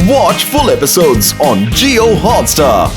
Watch full episodes on Jio Hotstar.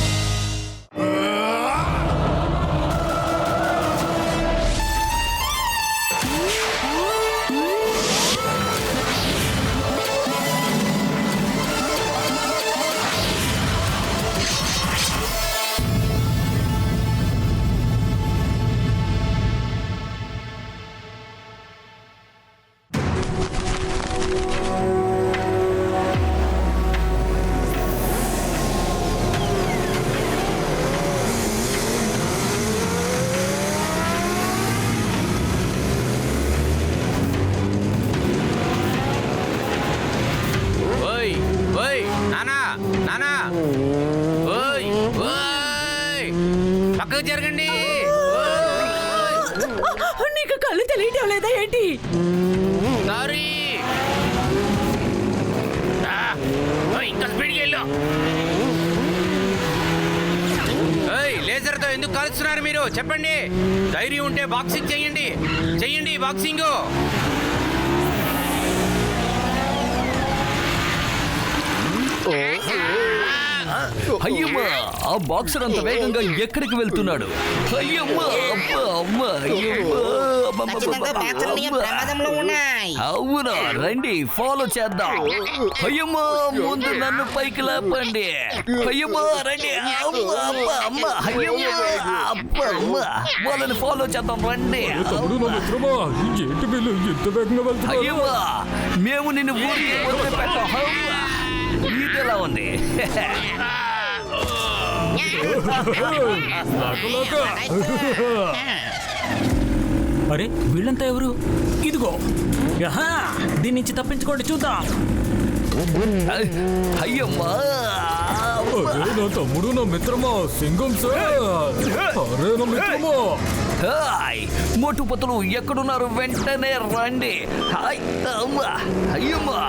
జరగండి. నీకు కళ్ళు తెలియటం లేదా ఏంటి? సారీ, ఇంకా స్పీడ్కి వెళ్ళు. లేజర్తో ఎందుకు కాలుస్తున్నారు మీరు? చెప్పండి. ధైర్యం ఉంటే బాక్సింగ్ చెయ్యండి, చెయ్యండి బాక్సింగ్. అయ్యమ్మా, ఆ బాక్సర్ అంత వేగంగా ఎక్కడికి వెళ్తున్నాడు? అయ్యమ్మా, అవునా, రండి ఫాలో చేద్దాం. అయ్యమ్మా, ముందు నన్ను పైకి లేపండి. అయ్యమ్మా, రండి. వాళ్ళని ఫాలో చేద్దాం, రండి. అయ్యమ్మా, మేము నిన్ను ఊరికి వదిలిపెట్టాం. ఇదెలా ఉంది? అరే, వీళ్ళంతా ఎవరు? ఇదిగో, దీని నుంచి తప్పించుకోండి, చూద్దాం. అయ్యమ్మా, నా తమ్ముడు, నా మిత్రమా సింగం సార్. అరే నా మిత్రమా, మోటుపతులు ఎక్కడున్నారు? వెంటనే రండి. అయ్యమ్మా,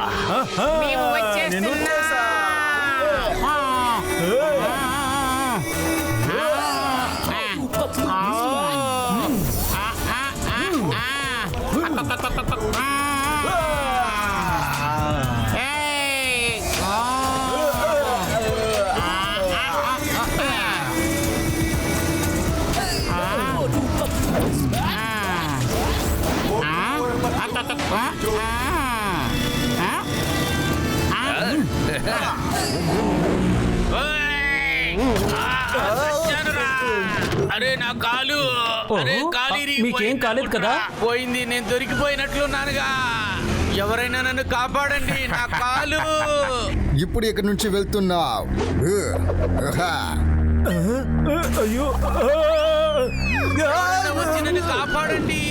అరే నా కాలు, మీకేం కాలేదు కదా? పోయింది, నేను దొరికిపోయినట్లున్నానుగా. ఎవరైనా నన్ను కాపాడండి, నా కాలు. ఇప్పుడు ఇక్కడి నుంచి వెళ్తున్నావు. అయ్యో, వచ్చి నన్ను కాపాడండి.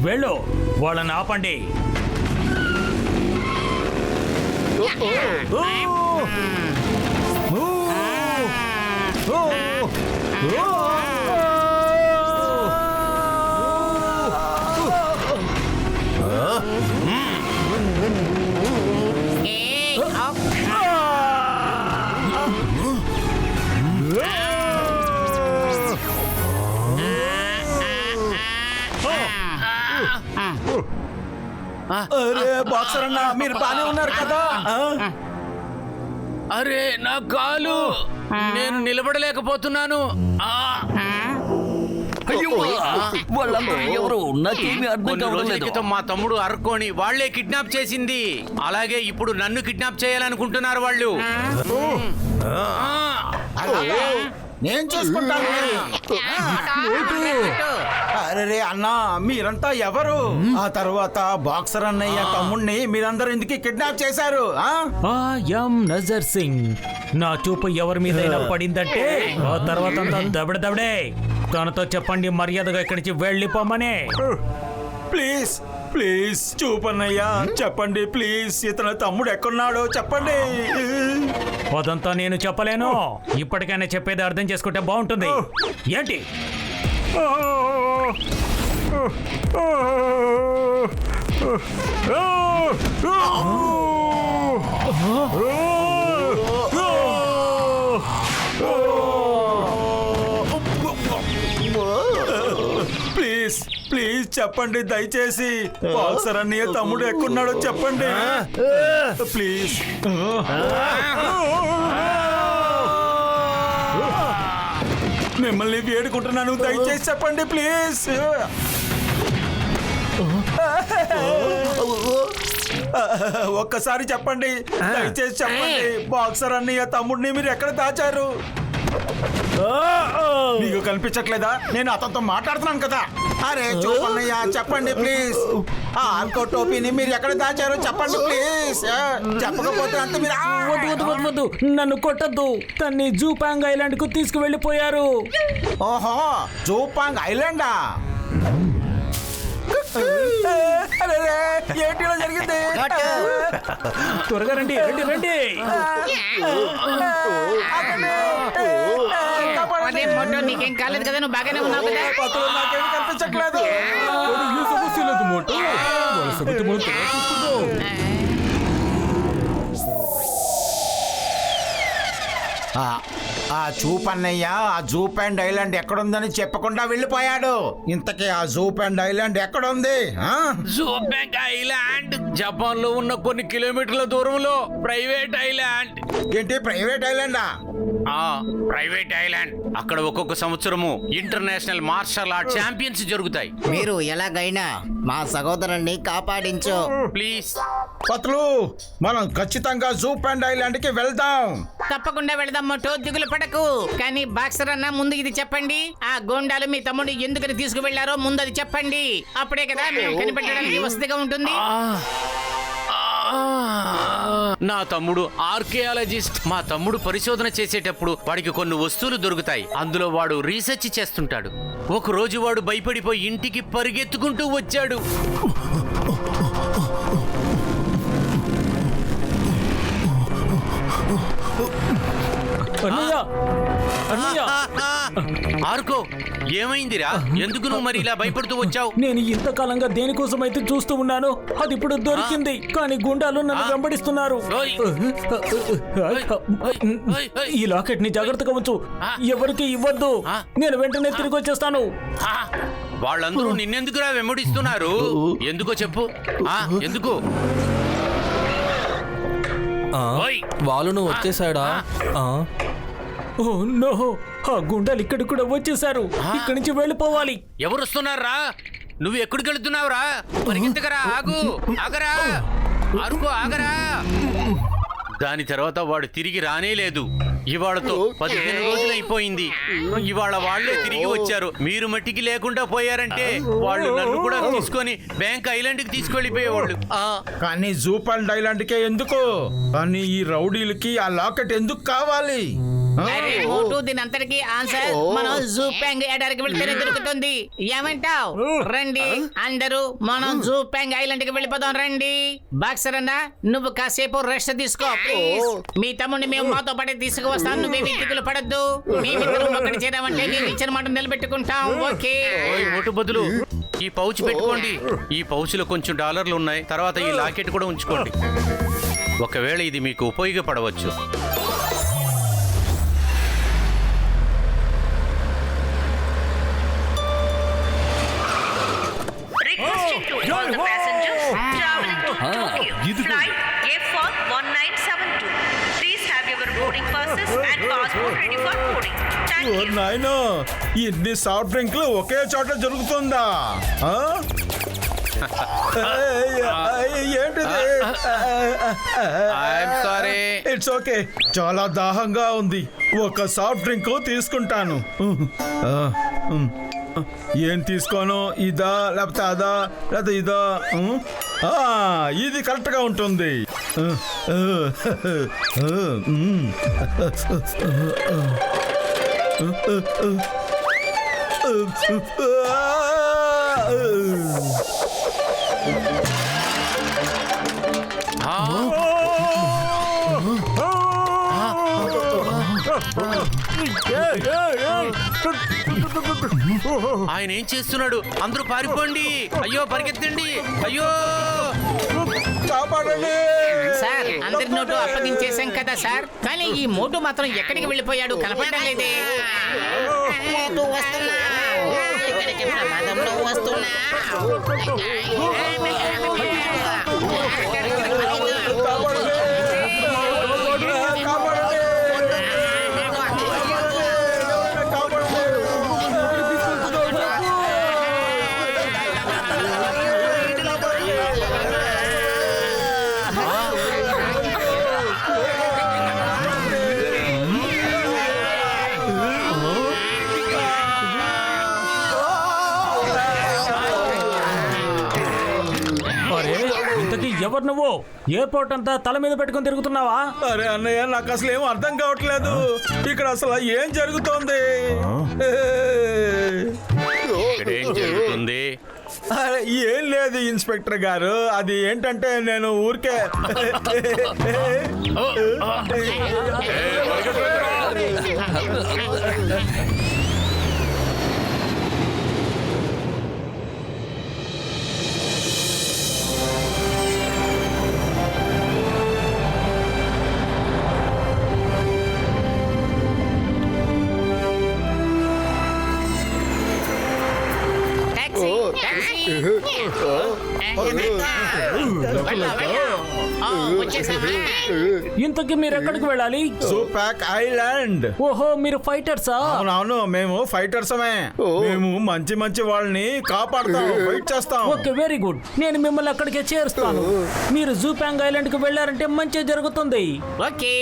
వెళ్ళు, వాళ్ళని ఆపండి. అరే బాక్సర్ అన్న, మీరు బానే ఉన్నారు కదా? అరే నా కాలు, నేను నిలబడలేకపోతున్నాను. వాళ్ళందరూ ఎవరు? నాకేమీ అర్థం కావడం లేదు. మా తమ్ముడు అర్కోని వాళ్లే కిడ్నాప్ చేసింది. అలాగే ఇప్పుడు నన్ను కిడ్నాప్ చేయాలనుకుంటున్నారు వాళ్ళు. నేను చూసుకుంటాను. అరే అన్నా, మీరంతా ఎవరు? ఆ తర్వాత బాక్సర్ అన్నయ్య తమ్ముడిని మీరందరూ ఎందుకు కిడ్నాప్ చేశారు? నజర్ సింగ్, నా చూపు ఎవరి మీదైనా పడిందంటే ఆ తర్వాత అంతా దబడే. తనతో చెప్పండి మర్యాదగా ఇక్కడి నుంచి వెళ్ళిపోమని. ప్లీజ్ ప్లీజ్ చూపన్నయ్యా, చెప్పండి ప్లీజ్. ఇతను తమ్ముడు ఎక్కడున్నాడో చెప్పండి. అదంతా నేను చెప్పలేను. ఇప్పటికైనా చెప్పేది అర్థం చేసుకుంటే బాగుంటుంది. ఏంటి? ప్లీజ్ ప్లీజ్ చెప్పండి దయచేసి బాక్సర్ అన్నయ్య తమ్ముడు ఎక్కడున్నాడో చెప్పండి ప్లీజ్. మిమ్మల్ని వేడుకుంటున్నాను దయచేసి చెప్పండి ప్లీజ్. ఒక్కసారి చెప్పండి దయచేసి చెప్పండి బాక్సర్ అన్నయ్య తమ్ముడిని మీరు ఎక్కడ దాచారు? మీకు కనిపించట్లేదా? నేను అతనితో మాట్లాడుతున్నాను కదా. అరే చూపన్నయ్య చెప్పండి ప్లీజ్. ఆ ఆల్కో టోపీని మీరు ఎక్కడ దాచారో చెప్పండి ప్లీజ్. చెప్పకపోతే అంత మీరు వద్దు వద్దు వద్దు వద్దు, నన్ను కొట్టద్దు. తన్ని జూపాంగ్ ఐలాండ్ కు తీసుకువెళ్ళిపోయారు. ఓహో జూపాంగ్ ఐలాండా? ఏంటిలో జరిగింది? త్వరగా రండి రండి రండి. అదే మోటో నీకేం కాలేదు కదా, నువ్వు బాగానే ఉన్నావు కదా. పత్రులు నాకేమీ కనిపించట్లేదు. ఏ సమస్య లేదు మోటో, వాళ్ళ సంగతి మనం తర్వాత చూసుకుందాం. ఆ చూపన్నయ్య ఆ జూప్ అండ్ ఐలాండ్ ఎక్కడుందని చెప్పకుండా వెళ్ళిపోయాడు. ఇంతకీ ఆ జూప్ అండ్ ఐలాండ్ ఎక్కడుంది? జూపాంగ్ ఐలాండ్ జపాన్ లో ఉన్న కొన్ని కిలోమీటర్ల దూరంలో ప్రైవేట్ ఐలాండ్. ఏంటి ప్రైవేట్ ఐలాండా? Private island. అక్కడ ఒక్కొక్క సంవత్సరము ఇంటర్నేషనల్ మార్షల్ ఆర్ట్ ఛాంపియన్స్ జరుగుతాయి. మీరు ఎలాగైనా మా సహోదరుణ్ణి కాపాడించు. ప్లీజ్ పత్రులు మనం ఖచ్చితంగా జూప్ అండ్ ఐలాండ్ కి వెళ్దాం. తప్పకుండా వెళదాం మోటో, దిగులు పడకు. కానీ బాక్సర్ అన్న ముందు ఇది చెప్పండి, ఆ గోండాలు మీ తమ్ముడు ఎందుకని తీసుకువెళ్లారో ముందు అది చెప్పండి. అప్పుడే కదా మేము కనిపెట్టడానికి వసతిగా ఉంటుంది. నా తమ్ముడు ఆర్కియాలజిస్ట్. మా తమ్ముడు పరిశోధన చేసేటప్పుడు వాడికి కొన్ని వస్తువులు దొరుకుతాయి. అందులో వాడు రీసెర్చ్ చేస్తుంటాడు. ఒక రోజు వాడు భయపడిపోయి ఇంటికి పరిగెత్తుకుంటూ వచ్చాడు. అన్నయ్య అన్నయ్య, ఆర్కో ఏమైందిరా? ఎందుకు నువ్వు మరి ఇలా భయపడుతూ వచ్చావు? నేను ఇంతకాలంగా దేనికోసమైతే చూస్తూ ఉన్నాను అది ఇప్పుడు దొరికింది. కానీ గుండాలు నన్ను వెంబడిస్తున్నారు. ఓయ్. ఈ లాకెట్ ని జాగ్రత్తగా ఉంచు, ఎవరికి ఇవ్వద్దు. నేను వెంటనే తిరిగి వచ్చేస్తాను. వాళ్ళందరూ నిన్నెందుకురా వెంబడిస్తున్నారు? ఎందుకో చెప్పు. ఎందుకు? ఓయ్. వాళ్ళను వచ్చేసాడా? ఓ నో, ఆ గుండాలు ఇక్కడికి కూడా వచ్చేసారు. ఇక్కడి నుంచి వెళ్ళిపోవాలి. ఎవరు వస్తున్నారా? నువ్వు ఎక్కడికి వెళ్తున్నావురా? పరిగెత్తకరా, ఆగు, ఆగరా, అరుకో, ఆగరా. దాని తర్వాత వాడు తిరిగి రానే లేదు. ఇవాళతో 15 రోజులు అయిపోయింది. ఇవాళ వాళ్ళే తిరిగి వచ్చారు. మీరు మట్టికి లేకుండా పోయారంటే వాళ్ళు నన్ను కూడా తీసుకొని బ్యాంక్ ఐలాండ్ కి తీసుకెళ్లిపోయేవాళ్ళు. కానీ జూప్ అండ్ ఐలాండ్ కే ఎందుకు? కానీ ఈ రౌడీలకి ఆ లాకెట్ ఎందుకు కావాలి? అరే మోటో, దీని అంతటికి ఆన్సర్ మనం జూపాంగ్ ఎడారికి వెళ్తేనే దొరుకుతుంది. ఏమంటావ్? రండి అందరూ మనం జూపాంగ్ ఐలాండ్ కి వెళ్ళిపోదాం. రండి. బాక్సర్ అన్న నువ్వు కాసేపు రెస్ట్ తీసుకో ప్లీజ్. మీ తమ్ముడిని మేము మాతో పాటే తీసుకువస్తాను. నువ్వేమి దిగులు పడద్దు. మేమిద్దరం ఒకటి చేరామంటే నేను ఇచ్చిన మాట నిలబెట్టుకుంటాం. ఓకే? ఓటు బదులు ఈ పౌచ్ పెట్టుకోండి. ఈ పౌచ్ లో కొంచెం డాలర్లు ఉన్నాయి. తర్వాత ఈ లాకెట్ కూడా ఉంచుకోండి. ఒకవేళ ఇది మీకు ఉపయోగపడవచ్చు. All the passengers traveling to Tokyo, flight F41972. Please have your boarding passes and passport ready for boarding. Thank you. నాయనో, ఇన్ని సాఫ్ట్ డ్రింక్లు ఒకే చోట జరుగుతుందా? ఏంటిది? సారీ. It's okay. చాలా దాహంగా ఉంది. ఒక సాఫ్ట్ డ్రింక్ తీసుకుంటాను. ఏం తీసుకోను? ఇదా లేకపోతే అదా లేకపోతే ఇదా? ఇది కరెక్ట్ గా ఉంటుంది. ఆయన ఏం చేస్తున్నాడు? అందరూ పారిపోండి. అయ్యో పరిగెత్తండి. అయ్యో కాపాడండి సార్, అందరి నోటు అప్పగించేశాం కదా సార్. కానీ ఈ మోటు మాత్రం ఎక్కడికి వెళ్ళిపోయాడు? కనపడడం లేదే. ఇక్కడికి ప్రమాదంలో వస్తున్నా. ఎవరు నువ్వు? ఎయిర్పోర్ట్ అంతా తల మీద పెట్టుకుని తిరుగుతున్నావా? అరే అన్నయ్య, నాకు అసలు ఏం అర్థం కావట్లేదు. ఇక్కడ అసలు ఏం జరుగుతోంది? ఏం జరుగుతుంది? అరే ఏం లేదు ఇన్స్పెక్టర్ గారు, అది ఏంటంటే నేను ఊరికే ఇంతకీ మీరు ఎక్కడికి వెళ్ళాలి? జూపాక్ ఐలాండ్. ఓహో, మీరు ఫైటర్సా? అవునవును, మేము ఫైటర్సమే. మేము మంచి మంచి వాళ్ళని కాపాడుతాం, ఫైట్ చేస్తాం. Okay, very good. నేను మిమ్మల్ని అక్కడికే చేరుస్తాను. మీరు జూపాంగ్ ఐలాండ్ కి వెళ్ళారంటే మంచి జరుగుతుంది. ఓకే.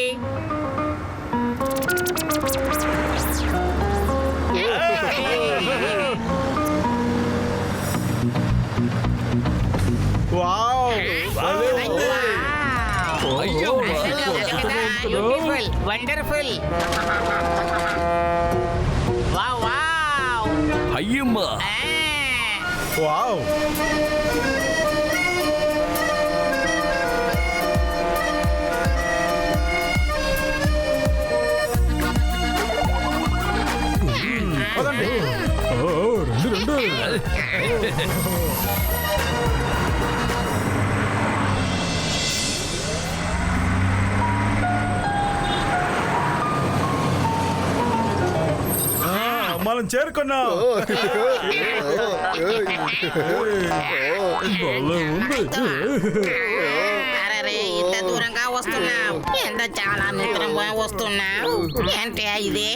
వండర్ఫుల్. అయ్యమ్మా, వావ్. మనం చేరుకున్నాం. ఇంత దూరంగా వస్తున్నావు, ఎంత చాలా దూరంగా వస్తున్నావు. ఏంటి ఇది?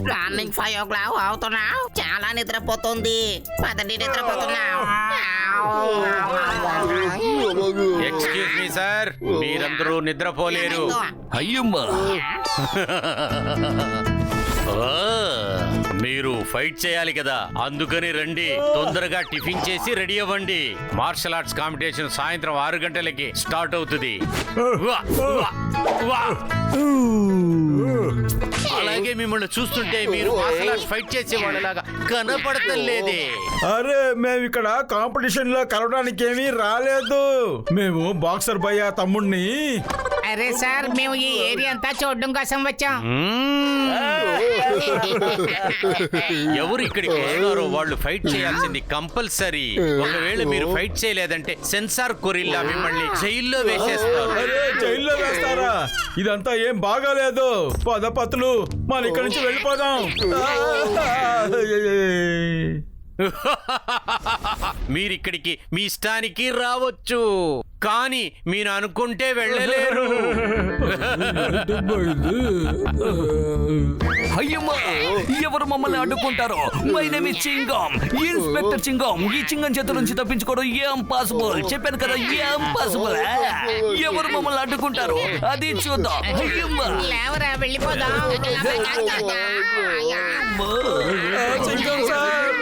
మార్నింగ్ 5 o'clock అవుతున్నావు, చాలా నిద్రపోతుంది. పదండి, నిద్రపోతున్నావు. ఎక్స్క్యూజ్ మీ సార్, మీరందరూ నిద్రపోలేరు. అయ్యమ్మా, మీరు ఫైట్ చేయాలి కదా, అందుకని రండి. తొందరగా టిఫిన్ చేసి రెడీ అవ్వండి. మార్షల్ ఆర్ట్స్ కాంపిటీషన్ సాయంత్రం 6 గంటలకి స్టార్ట్ అవుతుంది. అలాగే మిమ్మల్ని చూస్తుంటే మీరు మార్షల్ ఆర్ట్స్ ఫైట్ చేసే వాళ్ళలాగా కనపడతలేదే. అరే, మేము ఇక్కడ కాంపిటీషన్ లో కలవడానికి ఏమీ రాలేదు. మేము బాక్సర్ భయ్య తమ్ముడిని. అరే సార్, మేము ఈ ఏరియా అంతా చూడడం కోసం వచ్చాం. ఎవరు ఇక్కడికి వస్తున్నారో వాళ్ళు ఫైట్ చేయాల్సింది కంపల్సరీ. ఒకవేళ మీరు ఫైట్ చేయలేదంటే సెన్సార్ కొరిల్లా మిమ్మల్ని జైల్లో వేసేస్తారు. అరే, జైల్లో వేస్తారా? ఇదంతా ఏం బాగాలేదు. పదపతులు, మన ఇక్కడి నుంచి వెళ్ళిపోదాం. మీరిక్కడికి మీ ఇష్టానికి రావచ్చు, కానీ మీరు అనుకుంటే వెళ్ళలేరు. అయ్యమ్మా, ఎవరు మమ్మల్ని అడ్డుకుంటారో? My name is Chingam, inspector Chingam. ఈ చింగం చేతుల నుంచి తప్పించుకోవడం ఏం పాసిబుల్? చెప్పాను కదా, ఏం పాసిబుల్. ఎవరు మమ్మల్ని అడ్డుకుంటారో అది చూద్దాం. అయ్యమ్మా, లేవరా, వెళ్ళిపోదాం. చింగం సార్,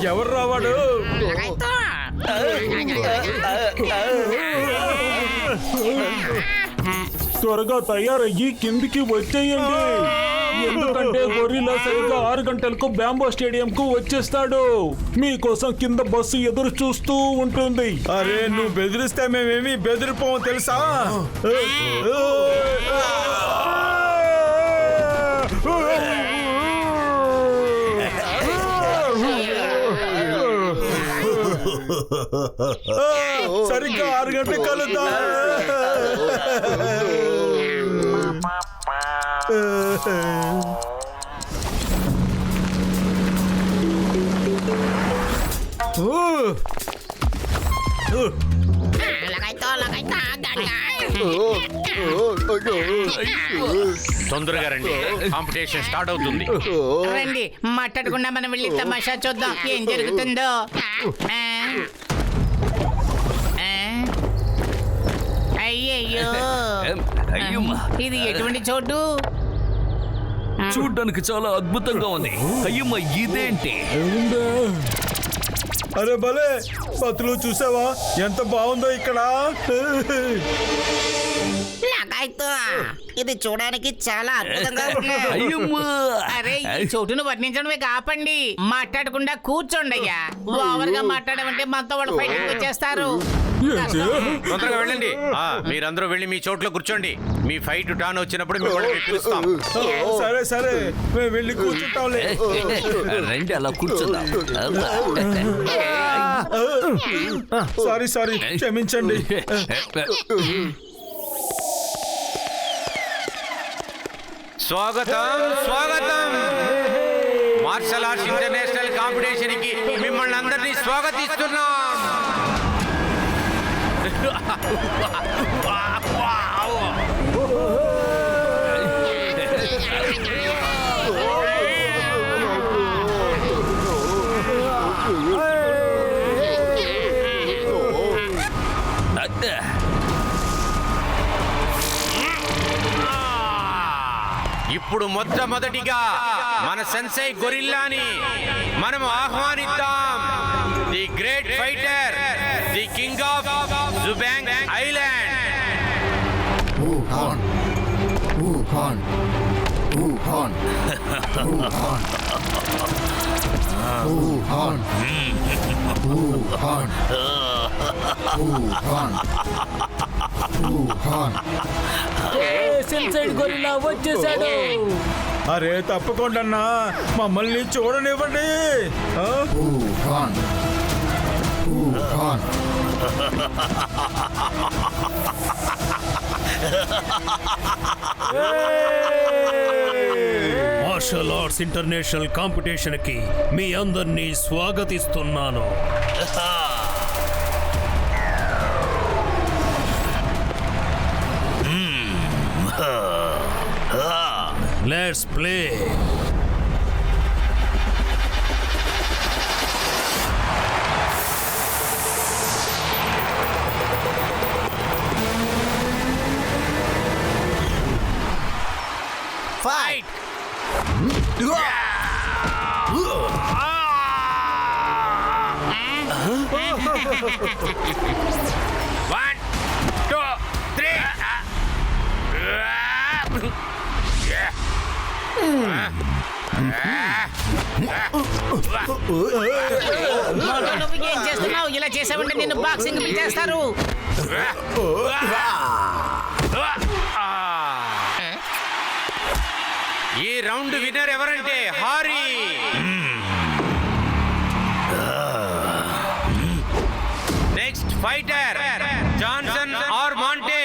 ఎవరు రావాడు? త్వరగా తయారయ్యి కిందికి వచ్చేయండి, ఎందుకంటే గొరిల్లా సరిగ్గా 6 గంటలకు బ్యాంబో స్టేడియం కు వచ్చేస్తాడు. మీకోసం కింద బస్సు ఎదురు చూస్తూ ఉంటుంది. అరే, నువ్వు బెదిరిస్తే మేమేమి బెదిరిపోం తెలుసా? సరిగ్గా 6 గంటలకు కలుద్దాం. తొందరగా రండి, కాంపిటీషన్ స్టార్ట్ అవుతుంది. రండి, మాట్లాడకుండా మనం వెళ్ళి తమాషా చూద్దాం ఏం జరుగుతుందో. అయ్యయ్యో, అయ్యమ్మా, ఇది ఎటువంటి చోటు? చూడ్డానికి చాలా అద్భుతంగా ఉంది. అయ్యమ్మ, ఇదేంటి? అరే భలే బతులు చూసావా ఎంత బాగుందో ఇక్కడ. ఇది చూడడానికి చాలా అద్భుతంగా ఉంది. అయ్యమ్మా, అరే, ఈ చోటును వర్ణించడమే కాపండి, మాట్లాడకుండా కూర్చోండి అయ్యా. ఓవర్ గా మాట్లాడమంటే మనతో వాళ్ళు ఫైటింగ్ వచ్చేస్తారు. తొందరగా వెళ్ళండి. మీరందరూ వెళ్ళి మీ చోట్లో కూర్చోండి. మీ ఫైట్ టర్న్ వచ్చినప్పుడు మిమ్మల్ని పిలుస్తాం. సరే సరే, మేము వెళ్ళి కూర్చుంటాంలే. రండి, అలా కూర్చుందాం. సారీ సారీ, క్షమించండి. స్వాగతం స్వాగతం. మార్షల్ ఆర్ట్స్ ఇంటర్నేషనల్ కాంపిటీషన్ కి మిమ్మల్ని అందరినీ స్వాగతిస్తున్నాం. ఇప్పుడు మొట్టమొదటిగా మన సెన్సై గొరిల్లాని మనం ఆహ్వానిద్దాం. The great fighter, the king of Jubang island. వుహాన్ వుహాన్ వుహాన్ వుహాన్ వుహాన్ వుహాన్ వుహాన్. సెన్సైడ్ గొరిల్లా వచ్చేసాడు. అరే తప్పకుండా అన్నా, మమ్మల్ని చూడనివ్వండి. వుహాన్ వుహాన్. మార్షల్ ఆర్ట్స్ ఇంటర్నేషనల్ కాంపిటీషన్ కి మీ అందరినీ స్వాగతిస్తున్నాను. Let's play. Fight. One, two, three. నువ్వు ఏం చేస్తున్నావు? ఇలా చేసావంటే నిన్ను బాక్సింగ్ చేస్తారు. ఈ రౌండ్ విన్నర్ ఎవరంటే Harry. Next fighter Johnson or Monte.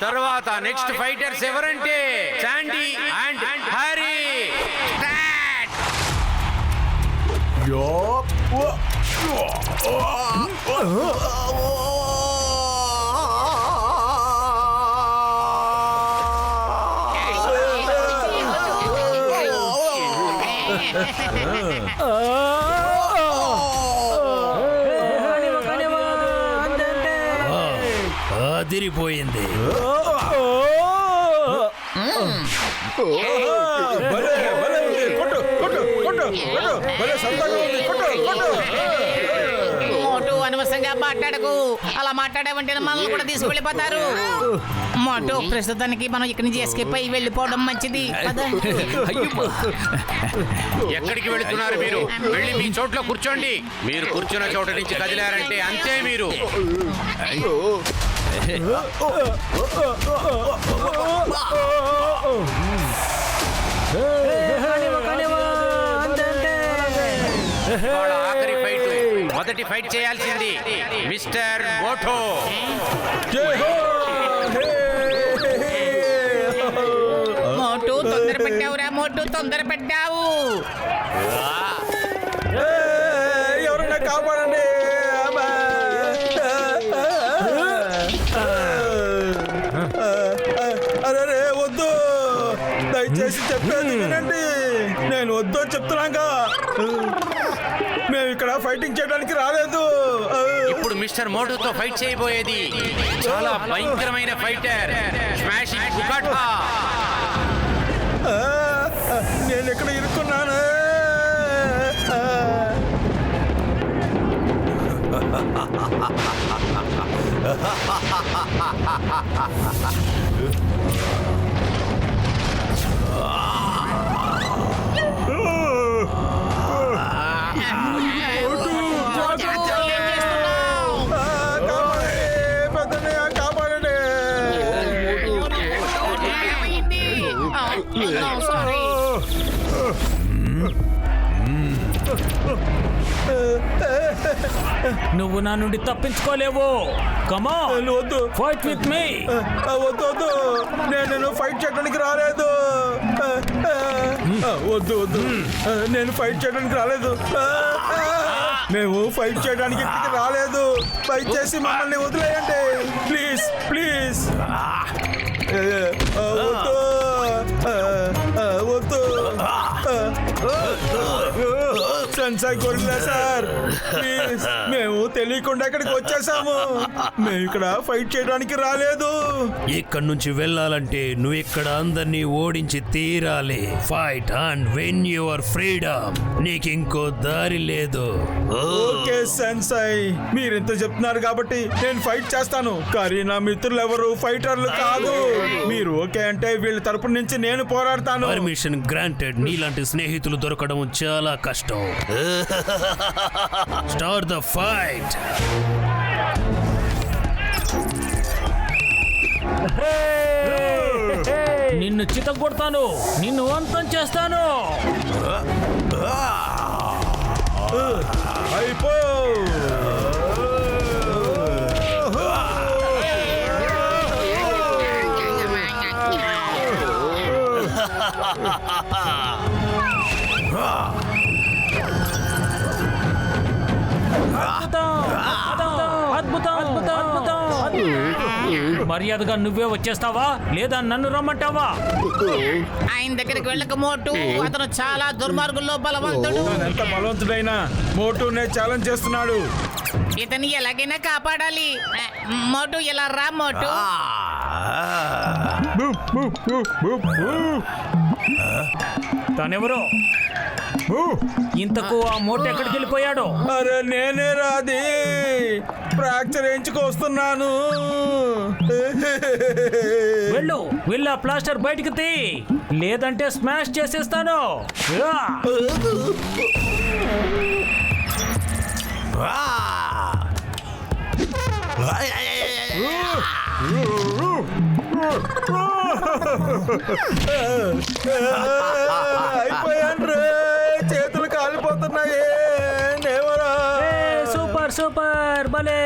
తర్వాత నెక్స్ట్ ఫైటర్స్ ఎవరంటే శాండీ అండ్ హ్యారీ. అదిరిపోయింది. మోటు అనవసరంగా మాట్లాడకు. అలా మాట్లాడావంటే మనల్ని కూడా తీసుకువెళ్ళిపోతారు. మోటు ప్రస్తుతానికి మనం ఇక్కడి నుంచి ఎస్కేప్ అయి వెళ్ళిపోవడం మంచిది. పద. ఎక్కడికి వెళుతున్నారు మీరు? వెళ్ళి మీ చోట్ల కూర్చోండి. మీరు కూర్చున్న చోట నుంచి కదిలారంటే అంతే మీరు. వాళ్ళ ఆఖరి ఫైట్, మొదటి ఫైట్ చేయాల్సింది మిస్టర్ మోటో. మోటు తొందర పెట్టావురా, మోటు తొందర పెట్టావు. ఎవరైనా కాపాడండి. అరే వద్దు, దయచేసి చెప్పేది వినండి. నేను వద్దు చెప్తున్నాగా. మేము ఇక్కడ ఫైటింగ్ చేయడానికి రాలేదు. ఇప్పుడు మిస్టర్ మోటోతో ఫైట్ చేయబోయేది చాలా భయంకరమైన ఫైటర్, స్మాషింగ్ బుకాటా. నేను ఇక్కడ ఇరుక్కున్నాను. నువ్వు నా నుండి తప్పించుకోలేవు. కమ్ ఆన్, వద్దు, ఫైట్ విత్ మీ. వద్దు వద్దు, నేను ఫైట్ చేయడానికి రాలేదు. వద్దు వద్దు, నేను ఫైట్ చేయడానికి రాలేదు. మేము ఫైట్ చేయడానికి ఇక్కడికి రాలేదు. ఫైట్ చేసి మమ్మల్ని వదిలేయండి ప్లీజ్ ప్లీజ్. వద్దు వద్దు. Sensei gorilla sir, please. మేము తెలియకుండా ఇక్కడికి వచ్చేసాము. మేము ఇక్కడ ఫైట్ చేయడానికి రాలేదు. ఇక్కడి నుంచి వెళ్ళాలంటే నువ్వు ఇక్కడ అందరినీ ఓడించి తీరాలి. Fight and win your freedom. నీకు ఇంకో దారి లేదు. ఓకే సెన్సాయ్, మీరింత చెప్తున్నారు కాబట్టి నేను ఫైట్ చేస్తాను. కానీ నా మిత్రులు ఎవరు ఫైటర్లు కాదు. మీరు ఓకే అంటే వీళ్ళ తరపు నుంచి నేను పోరాడతాను. Permission granted. నీలాంటి స్నేహితులు దొరకడం చాలా కష్టం. Start the fight. నిన్ను చితగొడతాను, నిన్ను అంతం చేస్తాను. అయిపో. మర్యాదగా నువ్వే వచ్చేస్తావా లేదా నన్ను రమ్మంటావా? ఆయన దగ్గరికి వెళ్ళక మోటు, అతను చాలా దుర్మార్గుల్లో బలవంతుడు. ఎంత బలవంతుడైనా మోటునే ఛాలెంజ్ చేస్తున్నాడు. ఇతన్ని ఎలాగైనా కాపాడాలి. మోటు ఇలా రా మోటు. తనెవరో? ఇంతకు ఆ మోటు ఎక్కడికి వెళ్ళిపోయాడు? అరే నేనే రాది, ఫ్రాక్చర్ ఎంచుకొస్తున్నాను. వెళ్ళు, వెళ్ళి ఆ ప్లాస్టర్ బయటికి తీ, లేదంటే స్మాష్ చేసేస్తాను. అయిపోయాను రే, చేతులు కాలిపోతున్నాయి. సూపర్ సూపర్, భలే.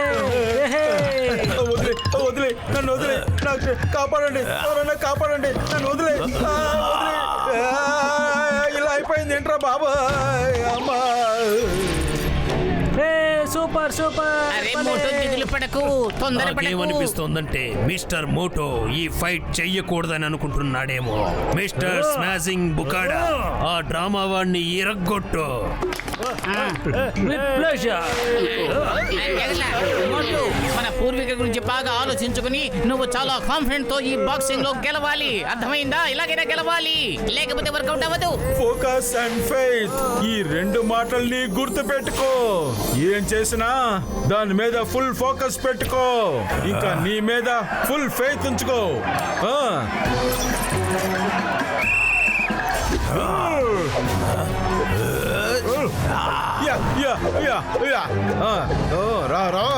వదిలే వదిలే, నన్ను వదిలే, నాకు కాపాడండి, ఎవరన్నా కాపాడండి, నన్ను వదిలే. ఇలా అయిపోయింది ఏంట్రా బాబాయ్, అమ్మా. Super super. అరే మోటు దిగులు పడకు, తొందరపడకు. నాకేమనిపిస్తోందంటే మిస్టర్ మోటో ఈ ఫైట్ చెయ్యకూడదని అనుకుంటున్నాడేమో. మిస్టర్ స్మాషింగ్ బుకాడా, ఆ డ్రామా వాడిని ఇరగ్గొట్టు. మోటు, మన పూర్వీకుల గురించి బాగా ఆలోచించుకుని నువ్వు చాలా కాన్ఫిడెంట్ తో ఈ బాక్సింగ్ లో గెలవాలి. అర్థమైందా? ఇలాగైనా గెలవాలి, లేకపోతే వర్కౌట్ అవ్వదు. ఫోకస్ అండ్ ఫెయిత్, ఈ రెండు మాటల్ని గుర్తు పెట్టుకో. ఏం చేసినా ఓకేనా? దాని మీద ఫుల్ ఫోకస్ పెట్టుకో, ఇంకా నీ మీద ఫుల్ ఫెయిత్ ఉంచుకో. రా రా.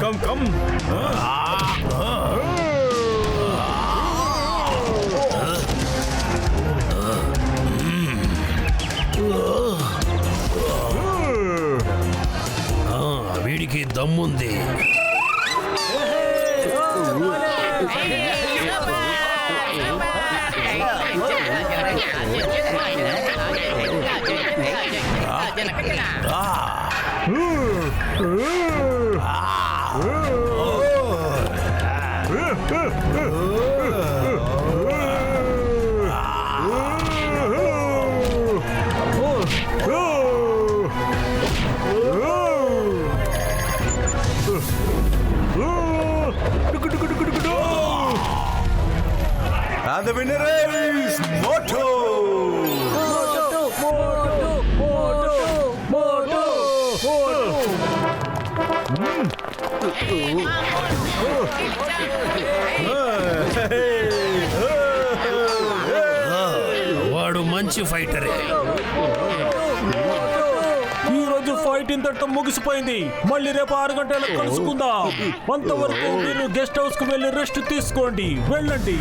Come come. వీడికి దమ్ముంది. And the winner is Moto! వాడు మంచి ఫైటరే. ఈ రోజు ఫైట్ ఇంతటితో ముగిసిపోయింది. మళ్ళీ రేపు 6 గంటలకు కలుసుకుందాం. అంతవరకు మీరు గెస్ట్ హౌస్ కు వెళ్ళి రెస్ట్ తీసుకోండి. వెళ్ళండి.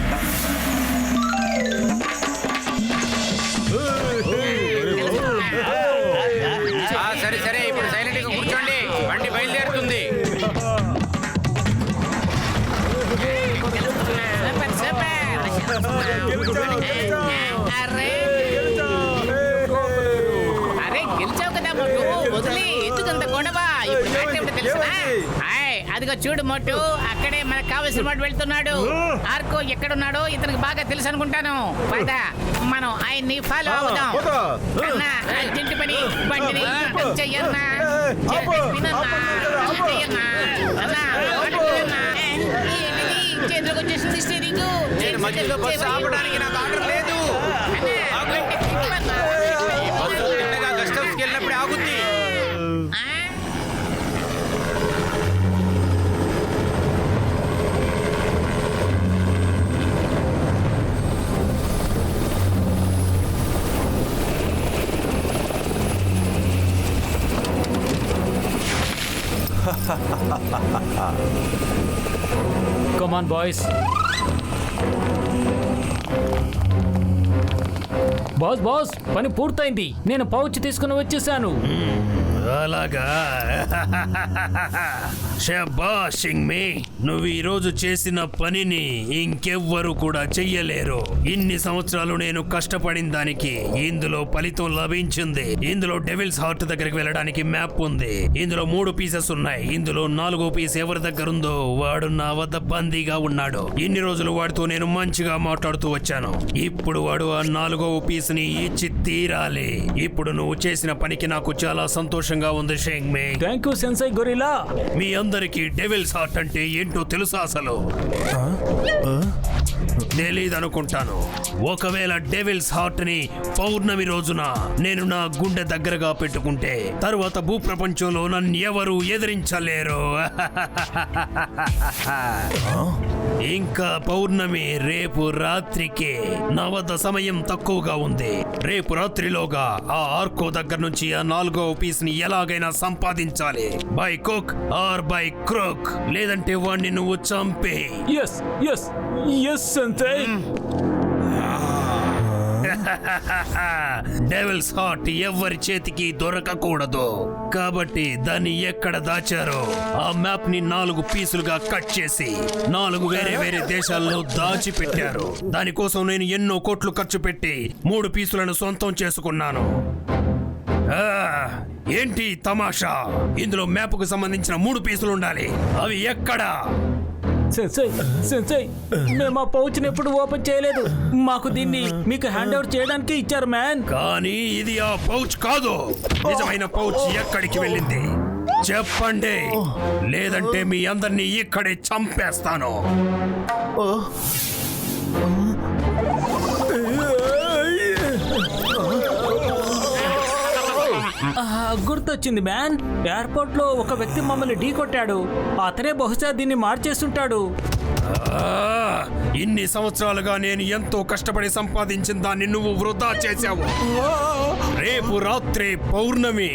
సరే సరే, ఇప్పుడు సైలెంట్ గా కూర్చోండి, బండి బయలుదేరుతుంది. అరే గెలిచావు కదా మొట్టు, వదిలి ఎందుకంత గొడవ? ఇప్పుడు మ్యాచ్ ఏమిటో తెలుసా? అదిగో చూడు మొట్టు, అక్కడే మనకు కావలసిన వాడు వెళ్తున్నాడు. ఆర్కో ఎక్కడున్నాడో ఇతనికి బాగా తెలుసు అనుకుంటాను. పద మనం ఆయన్ని ఫాలో అవుదాం. అన్నా అర్జెంట్ పని, బండిని టచ్ చెయ్యన్నా, చేతిలోకి వచ్చేసింది స్టీరింగ్. నేను మధ్యలో బస్సు ఆపడానికి నాకు ఆర్డర్ లేదు. ఈ బస్సు తిన్నగా గెస్ట్ హౌస్కి వెళ్ళినప్పుడు ఆగుద్ది. Come on, boys. బాస్ పని పూర్తయింది. నేను పౌచ్ తీసుకుని వచ్చేసాను. అలాగా? శభాష్ సింగ్మే, నువ్వు ఈ రోజు చేసిన పనిని ఇంకెవ్వరు కూడా చెయ్యలేరు. ఇన్ని సంవత్సరాలు నేను కష్టపడిన దానికి ఇందులో ఫలితం లభించింది. ఇందులో డెవిల్స్ హార్ట్ దగ్గరికి వెళ్ళడానికి మ్యాప్ ఉంది. ఇందులో 3 పీసెస్ ఉన్నాయి. ఇందులో 4వ పీస్ ఎవరి దగ్గర ఉందో వాడు నా వద్ద బందీగా ఉన్నాడు. ఇన్ని రోజులు వాడితో నేను మంచిగా మాట్లాడుతూ వచ్చాను. ఇప్పుడు వాడు ఆ 4వ పీస్ ని ఇచ్చి తీరాలి. ఇప్పుడు నువ్వు చేసిన పనికి నాకు చాలా సంతోషంగా ఉంది షెంగ్మే. Thank you sensei gorilla. మీ అందరికీ డెవిల్స్ హార్ట్ అంటే ఏంటో తెలుసా అసలు? తెలీదనుకుంటాను. ఒకవేళ డెవిల్స్ హార్ట్ ని పౌర్ణమి రోజున నేను నా గుండె దగ్గరగా పెట్టుకుంటే తరువాత భూప్రపంచంలో నన్ను ఎవరు ఎదిరించలేరు. ఇంకా పౌర్ణమి రేపు రాత్రికే. నా వద్ద సమయం తక్కువగా ఉంది. రేపు రాత్రిలోగా ఆ ఆర్కో దగ్గర నుంచి ఆ 4వ పీస్ ని ఎలాగైనా సంపాదించాలి. By cook or by crook, లేదంటే వాణ్ణి నువ్వు చంపే. Yes yes yes sensei. Devil's heart ఎవరి చేతికి దొరకకూడదు. కాబట్టి దాన్ని ఎక్కడ దాచారో ఆ మ్యాప్ ని 4 పీసులుగా కట్ చేసి 4 వేరే వేరే దేశాల్లో దాచిపెట్టారు. దానికోసం నేను ఎన్నో కోట్లు ఖర్చు పెట్టి 3 పీసులను సొంతం చేసుకున్నాను. ఏంటి తమాషా? ఇందులో మ్యాప్ కు సంబంధించిన 3 పీసులు ఉండాలి. అవి ఎక్కడా? సెన్సై మేము ఆ పౌచ్ ఎప్పుడు ఓపెన్ చేయలేదు. మాకు దీన్ని మీకు హ్యాండ్ ఓవర్ చేయడానికి ఇచ్చారు మ్యాన్. కానీ ఇది ఆ పౌచ్ కాదు. నిజమైన పౌచ్ ఎక్కడికి వెళ్ళింది చెప్పండి, లేదంటే మీ అందరినీ ఇక్కడే చంపేస్తాను. గుర్తొచ్చింది మ్యాన్. ఎయిర్పోర్ట్ లో ఒక వ్యక్తి మమ్మల్ని ఢీ కొట్టాడు. అతనే బహుశా దీన్ని మార్చేస్తుంటాడు. ఇన్ని సంవత్సరాలుగా నేను ఎంతో కష్టపడి సంపాదించిన దాన్ని నువ్వు వృధా చేశావు. రేపు రాత్రి పౌర్ణమి,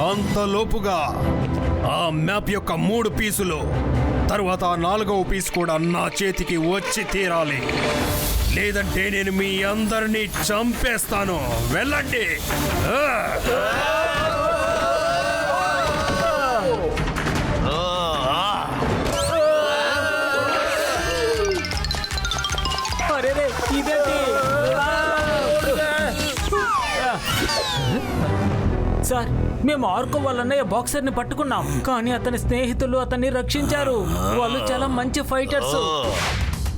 అంతలోపుగా ఆ మ్యాప్ యొక్క 3 పీసులు, తరువాత 4వ పీస్ కూడా నా చేతికి వచ్చి తీరాలి. లేదంటే నేను మీ అందరినీ చంపేస్తాను. వెళ్ళండి. అరేరే, ఇదేంటి? సార్, మేము ఆర్కో వాళ్ళన్నయ్య బాక్సర్ ని పట్టుకున్నాం, కానీ అతని స్నేహితులు అతన్ని రక్షించారు. వాళ్ళు చాలా మంచి ఫైటర్స్.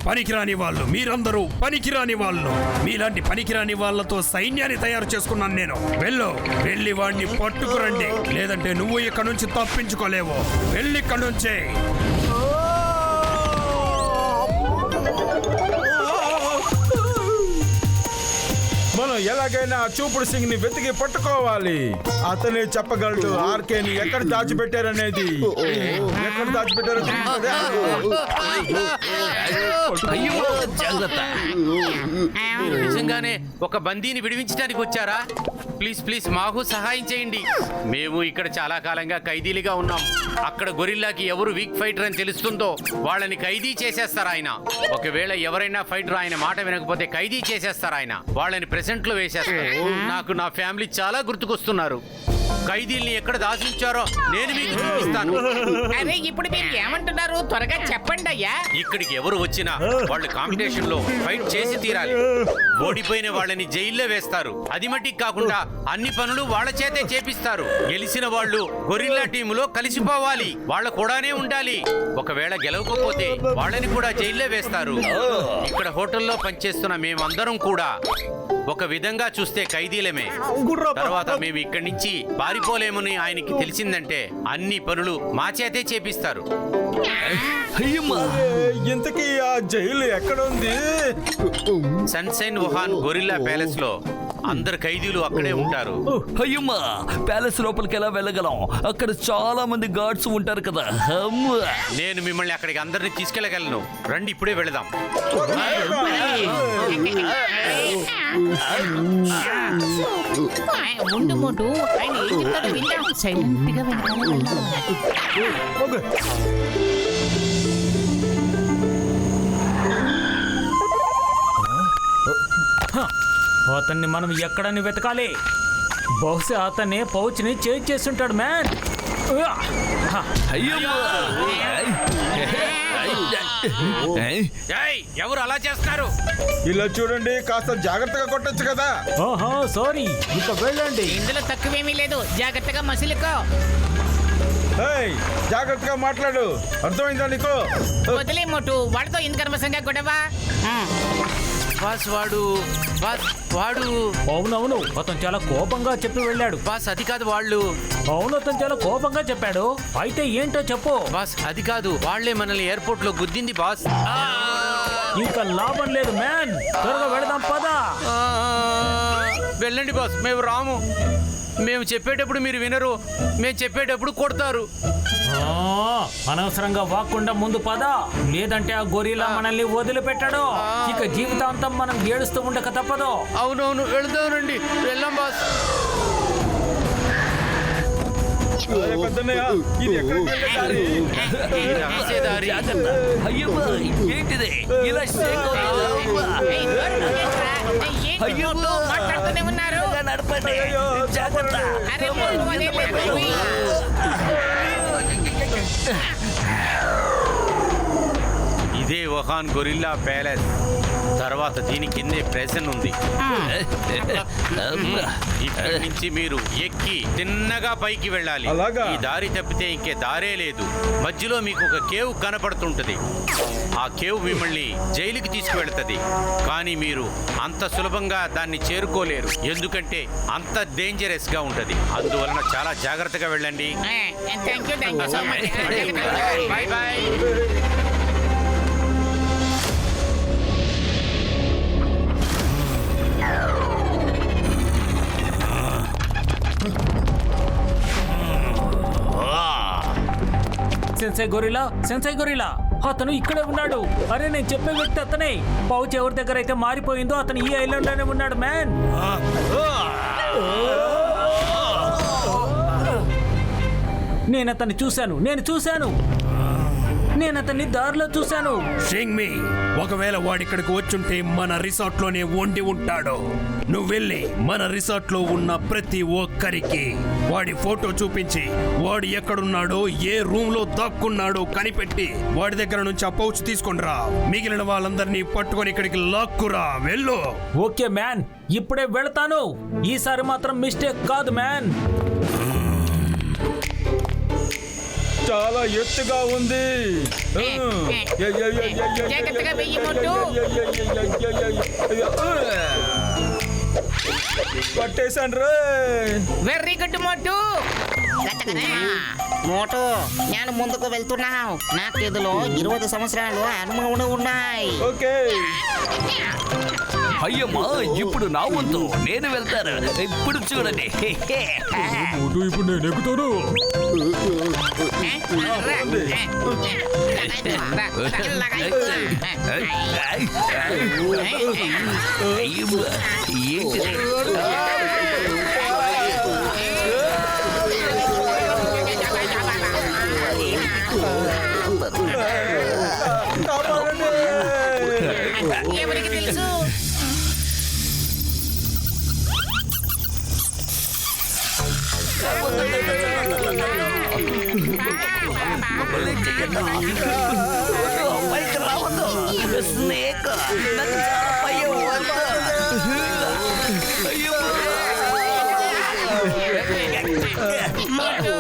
పనికిరాని వాళ్ళు, మీరందరూ పనికిరాని వాళ్ళు. మీలాంటి పనికిరాని వాళ్ళతో సైన్యాన్ని తయారు చేసుకున్నాను నేను. వెళ్ళి వాడిని పట్టుకురండి, లేదంటే నువ్వు ఇక్కడ నుంచి తప్పించుకోలేవు. వెళ్ళి ఇక్కడ నుంచే. మనం ఎలాగైనా చూపుడు సింగ్ ని వెతికి పట్టుకోవాలి. అతనే చెప్పగలడు ఆర్కేని ఎక్కడ దాచిపెట్టారనేది. ఎక్కడ దాచిపెట్టారో మీరు నిజంగానే ఒక బందీని విడిపించడానికి వచ్చారా? ప్లీజ్ ప్లీజ్ మాకు సహాయం చేయండి. మేము ఇక్కడ చాలా కాలంగా ఖైదీలుగా ఉన్నాం. అక్కడ గొరిల్లాకి ఎవరు వీక్ ఫైటర్ అని తెలుస్తుందో వాళ్ళని ఖైదీ చేసేస్తారు ఆయన. ఒకవేళ ఎవరైనా ఫైటర్ ఆయన మాట వినకపోతే ఖైదీ చేసేస్తారు ఆయన. వాళ్ళని ప్రెసెంట్ లో వేసేస్తారు. నాకు నా ఫ్యామిలీ చాలా గుర్తుకొస్తున్నారు. ఖైదీల్ని ఎక్కడ దాచించారో నేను మీకు చూపిస్తాను. అరే, ఇప్పుడు మీరు ఏమంటున్నారు? త్వరగా చెప్పండి అయ్యా. ఇక్కడికి ఎవరు వచ్చినా వాళ్ళు కాంపిటీషన్ లో ఫైట్ చేసి తీరాలి. ఓడిపోయిన వాళ్ళని జైల్లో వేస్తారు. అది మట్టికి కాకుండా అన్ని పనులు వాళ్ళ చేతే చేపిస్తారు. గెలిచిన వాళ్ళు గొరిల్లా టీములో కలిసిపోవాలి. వాళ్ళ కూడానే ఉండాలి. ఒకవేళ గెలవకపోతే వాళ్ళని కూడా జైల్లో వేస్తారు. ఇక్కడ హోటల్లో పనిచేస్తున్న మేమందరం కూడా ఒక విధంగా చూస్తే ఖైదీలమే. తర్వాత మేము ఇక్కడి నుంచి పారిపోలేమని ఆయనకి తెలిసిందంటే అన్ని పనులు మా చేతే చేపిస్తారు. ఇంతకీ ఆ జైలు ఎక్కడ ఉంది? సన్షైన్ వుహాన్ గొరిల్లా ప్యాలెస్ లో అందరు ఖైదీలు అక్కడే ఉంటారు. అయ్యమ్మా, ప్యాలెస్ లోపలికి ఎలా వెళ్ళగలం? అక్కడ చాలా మంది గార్డ్స్ ఉంటారు కదా. నేను మిమ్మల్ని అక్కడికి అందరిని తీసుకెళ్ళగలను. రండి, ఇప్పుడే వెళదాం. ఉండు మోటు, ఆయన ఏం చెప్తాడో విందాం. సైలెంట్ గా వెనకాల వెళ్దాం. అతన్ని మనం ఎక్కడని వెతకాలి? బహుశా అతన్ని పౌచ్ ని చేంజ్ చేస్తుంటాడు మ్యాన్. ఎవరు అలా చేస్తున్నారు? ఇలా చూడండి, కాస్త జాగ్రత్తగా కొట్టొచ్చు కదా. ఓహో, సారీ. ఇక వెళ్ళండి. ఇందులో తక్కువేమీ లేదు. జాగ్రత్తగా మసిలుకో. జాగ్రత్తగా మాట్లాడు. అర్థమైందా నీకు? వదిలే మోటు, వాడితో ఎందుకు అనవసరంగా గొడవ? బాస్ వాడు అవునవును, అతను చాలా కోపంగా చెప్పి వెళ్ళాడు. బాస్ అది కాదు వాళ్ళు. అవును, అతను చాలా కోపంగా చెప్పాడు. అయితే ఏంటో చెప్పు. బాస్ అది కాదు, వాళ్లే మనల్ని ఎయిర్పోర్ట్ లో గుద్దింది బాస్. ఇంకా లాభం లేదు మ్యాన్, త్వరగా వెళదాం పదా. వెళ్ళండి బాస్, మేము రాము. మేము చెప్పేటప్పుడు మీరు వినరు, మేము చెప్పేటప్పుడు కొడతారు. అనవసరంగా వాక్కుండా ముందు పదా, లేదంటే ఆ గొరిల్లా మనల్ని వదిలిపెట్టాడు. ఇక జీవితాంతం మనం ఏడుస్తూ ఉండక తప్పదు. అవునవును, వెళదానండి. వెళ్ళాం బాస్. ఇది ఎక్కడికి వెళ్ళే దారి? అయ్యమ్మా, ఏంటిది ఇలా మాట్లాడుతూనే ఉన్నారు. నడపండి, జాగ్రత్త. అరే మోటు, అదే ఇదే వుహాన్ గొరిల్లా ప్యాలెస్. తర్వాత దీని కిందే ప్రెసెంట్ ఉంది. ఇక్కడి నుంచి మీరు ఎక్కి తిన్నగా పైకి వెళ్ళాలి. ఈ దారి తప్పితే ఇంకే దారే లేదు. మధ్యలో మీకు ఒక కేవ్ కనపడుతుంటది. ఆ కేవ్ మిమ్మల్ని జైలుకి తీసుకువెళ్తది. కానీ మీరు అంత సులభంగా దాన్ని చేరుకోలేరు, ఎందుకంటే అంత డేంజరస్ గా ఉంటది. అందువలన చాలా జాగ్రత్తగా వెళ్ళండి. Thank you so much. Bye bye. Sensei gorilla అతను ఇక్కడే ఉన్నాడు. అరే నేను చెప్పే వ్యక్తి అతనే. పౌచ్ ఎవరి దగ్గర అయితే మారిపోయిందో అతను ఈ ఐలాండ్ లోనే ఉన్నాడు మ్యాన్. నేను అతన్ని చూశాను. నేను అతన్ని దారిలో చూశాను. షింగ్మి, ఒకవేళ వాడిక్కడికి వచ్చుంటే మన రిసార్ట్ లోనే వండి ఉంటాడు. నువ్వు వెళ్ళి మన రిసార్ట్ లో ఉన్న ప్రతి ఒక్కరికి వాడి ఫోటో చూపించి వాడు ఎక్కడున్నాడో ఏ రూమ్ లో దాక్కున్నాడో కనిపెట్టి వాడి దగ్గర నుంచి ఆ పౌచ్ తీసుకొనిరా. మిగిలిన వాళ్ళందరినీ పట్టుకొని ఇక్కడికి లాక్కురా. వెళ్ళు. ఓకే మ్యాన్, ఇప్పుడే వెళతాను. ఈసారి మాత్రం మిస్టేక్ కాదు మ్యాన్. చాలా ఎత్తుగా ఉంది. జాగ్రత్తగా వెయ్యి మోటు. పట్టేశాను రే. వెరీ గుడ్ మోటు. మోటు, నేను ముందుకు వెళ్తున్నాను. నాకు ఇందులో 20 సంవత్సరాలు అనుభవం ఉన్నాయి. ఓకే. అయ్యమ్మా, ఇప్పుడు నా వంతు. నేను వెళ్తాను. ఇప్పుడు చూడండి. ఇప్పుడు నేను ఎక్కుతాను. అయ్యమ్మా, ఏంటిది? ఎవరికి తెలుసు? స్నేక్ నాకు చాలా భయం. మోటు,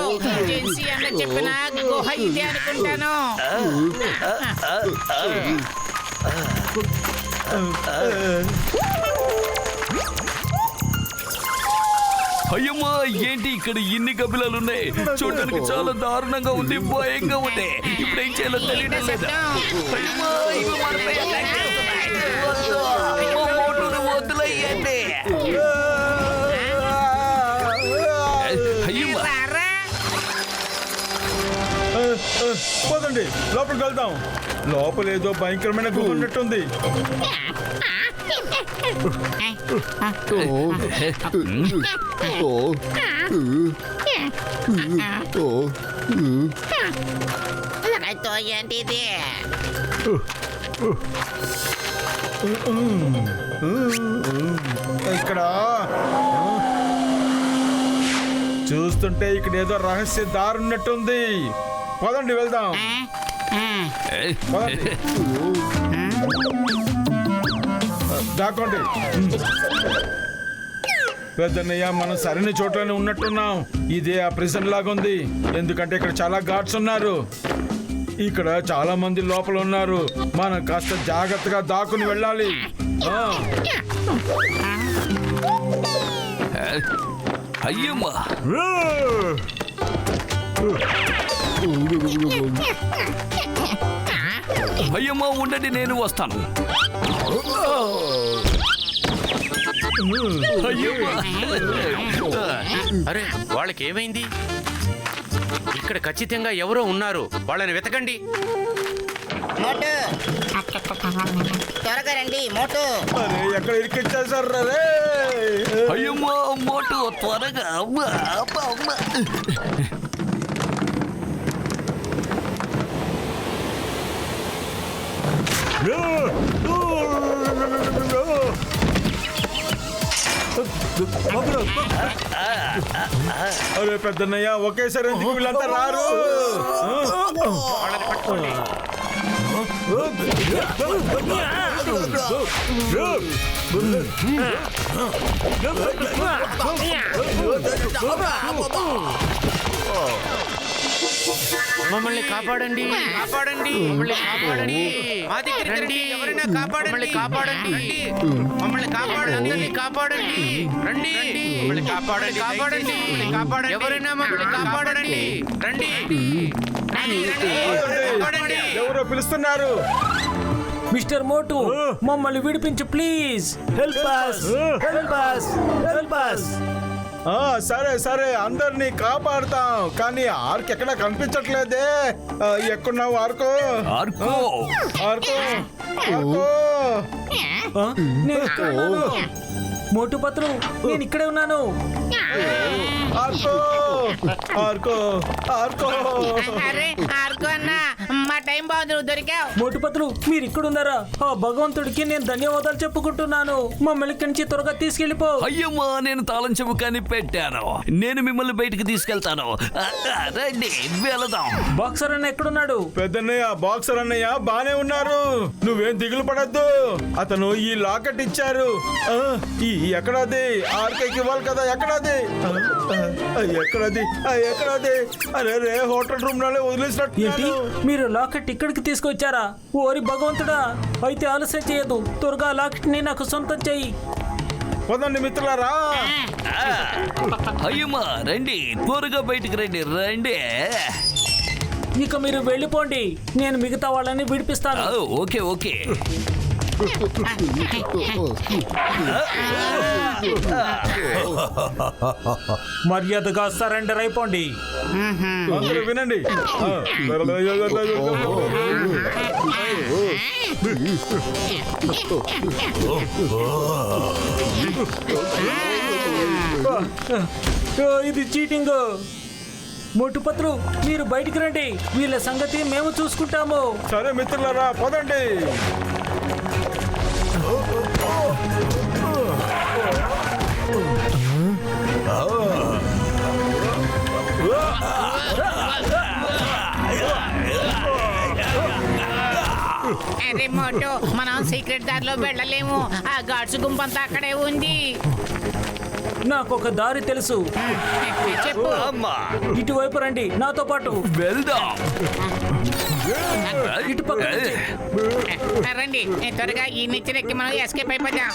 జెన్సీ అన్న చెప్పిన గుహ ఇది అనుకుంటాను. అయ్యమ్మా, ఏంటి ఇక్కడ ఇన్ని కపిలాలు ఉన్నాయి? చూడడానికి చాలా దారుణంగా ఉంది, భయంగా ఉంది. ఇప్పుడు ఏం చేయాలో తెలియడం లేదా? అయ్యమ్మా, ఇవి మనపై attack చేస్తున్నాయి. వద్దు, మా మోటును వదిలేయండి. అయ్యమ్మా, పోదండి, లోపలికి వెళ్దాం. లోపల ఏదో భయంకరమైన గుహ ఉన్నట్టుంది. ఏంటిది? ఇక్కడ చూస్తుంటే ఇక్కడ ఏదో రహస్య దారి ఉన్నట్టుంది. పదండి వెళ్దాం. పదండి. దాక్కోండి. పెద్దన్నయ్య, మనం సరైన చోట్లోనే ఉన్నట్టున్నాం. ఇదే ఆ ప్రిజన్ లాగుంది. ఎందుకంటే ఇక్కడ చాలా గార్డ్స్ ఉన్నారు. ఇక్కడ చాలా మంది లోపల ఉన్నారు. మనం కాస్త జాగ్రత్తగా దాక్కుని వెళ్ళాలి. అయ్యమ్మా, అయ్యమ్మా, ఉండండి, నేను వస్తాను. అరే, వాళ్ళకి ఏమైంది? ఇక్కడ ఖచ్చితంగా ఎవరో ఉన్నారు. వాళ్ళని వెతకండి. మోటు, త్వరగా రండి. మోటు, అరే, ఎక్కడ ఇరికిచ్చేసారు రే. అయ్యమ్మా, మోటు త్వరగా. అమ్మా, అమ్మా, అమ్మా. అరే పెద్దన్నయ్య, ఒకేసారి ఎందుకు వీళ్ళంతా రారు? వాళ్ళని పట్టుకోండి. మమ్మల్ని కాపాడండి, కాపాడండి, మమ్మల్ని కాపాడండి. మా దగ్గరికి రండి, ఎవరైనా కాపాడండి, మమ్మల్ని కాపాడండి, మమ్మల్ని కాపాడండి, అందరినీ కాపాడండి, రండి, మమ్మల్ని కాపాడండి, కాపాడండి, కాపాడండి, ఎవరైనా మమ్మల్ని కాపాడండి, రండి, కాపాడండి. ఎవరో పిలుస్తున్నారు. మిస్టర్ మోటు, మమ్మల్ని విడిపించు please. Help us, help us, help us. సరే సరే అందరినీ కాపాడుతాం కానీ ఆర్క్ ఎక్కడ కనిపించట్లేదే. ఎక్కడున్నావు ఆర్కో? ఆర్కో ఆర్కో ఆర్కో నేను ఇక్కడ ఉన్నాను. మోటు పత్రు నేను ఇక్కడే ఉన్నాను. ఆర్కో ఆర్కో ఆర్కో అరే ఆర్కో అన్న మా టైం బాగుంది, నువ్వు దొరికావు. మోటు పత్రు మీరు ఇక్కడ ఉన్నారా? ఆ భగవంతుడికి నేను ధన్యవాదాలు చెప్పుకుంటున్నాను. మమ్మల్ని ఇక్కడి నుంచి త్వరగా తీసుకెళ్ళిపో. అయ్యమ్మా నేను తాళం చెవు పెట్టాను. నేను మిమ్మల్ని బయటికి తీసుకెళ్తాను. రండి వెళదాం. బాక్సర్ అన్న ఎక్కడున్నాడు? పెద్దన్నయ్య బాక్సర్ అన్నయ్య బానే ఉన్నారు. నువ్వేం దిగులు పడద్దు. అతను ఈ లాకెట్ ఇచ్చారు. ఈ ఎక్కడది? ఆర్కేకి ఇవ్వాలి కదా. ఎక్కడది? ఎక్కడది? ఎక్కడది? అరే రే హోటల్ రూమ్ లోనే ఏంటి వదిలేసినట్టు. మీరు లాకెట్ ఇక్కడికి తీసుకొచ్చారా? ఓరి భగవంతుడా, అయితే ఆలస్యం చేయదు. త్వరగా లాకెట్ ని నాకు సొంతం చెయ్యి. పదండి మిత్రులారా. అయ్యమ్మా రండి త్వరగా బయటికి రండి. రండి. ఇక మీరు వెళ్ళిపోండి, నేను మిగతా వాళ్ళని విడిపిస్తాను. Okay okay. మర్యాదగా సరెండర్ అయిపోండి. అందరూ వినండి. ఇది చీటింగ్. మోటుపత్రు మీరు బయటికి రండి, వీళ్ళ సంగతి మేము చూసుకుంటాము. సరే మిత్రులారా పదండి. అరే మోటు మనం సీక్రెట్ దారిలో వెళ్ళలేము. ఆ గాడ్స్ గుంపంతా అక్కడే ఉంది. నాకు ఒక దారి తెలుసు. చెప్పు. ఇటువైపు రండి నాతో పాటు. వెళ్దాం. ఇటు పక్క రండి త్వరగా ఈ నిచ్చెనెక్కి మనం ఎస్కేప్ అయిపోదాం.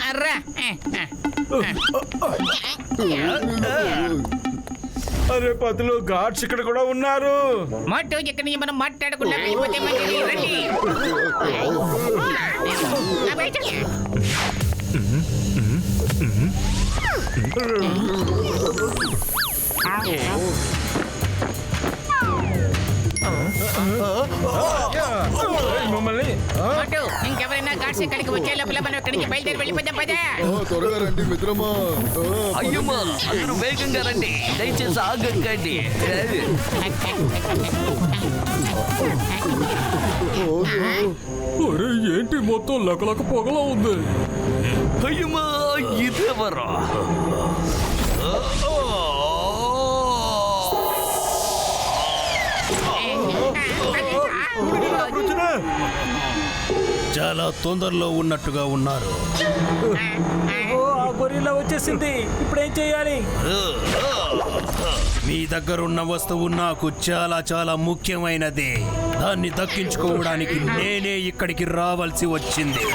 అర్రా అరే పతులు గాడ్స్ ఇక్కడ కూడా ఉన్నారు. మట్టు ఇక్కడ నుంచి మనం మాట్లాడకుండా వెళ్ళిపోతే మంచిది. రండి. మమ్మల్ని మట్టు ఇంకెవరైనా గాడ్స్ ఇక్కడికి వచ్చే లోపల మనం ఇక్కడి నుంచి బయలుదేరి వెళ్ళిపోదాం. పదా త్వరగా రండి మిత్రమా. అయ్యమ్మా అందరూ వేగంగా రండి, దయచేసి ఆగండి. అరే ఏంటి మొత్తం లకలక పొగలా ఉంది. అయ్యమ్మా ఇదెవరా? చాలా తొందరలో ఉన్నట్టుగా ఉన్నారు. ఆ గొరిల్లా వచ్చేసింది. ఇప్పుడు ఏం చేయాలి? మీ దగ్గర ఉన్న వస్తువు నాకు చాలా చాలా ముఖ్యమైనది. దాన్ని దక్కించుకోవడానికి నేనే ఇక్కడికి రావాల్సి వచ్చింది.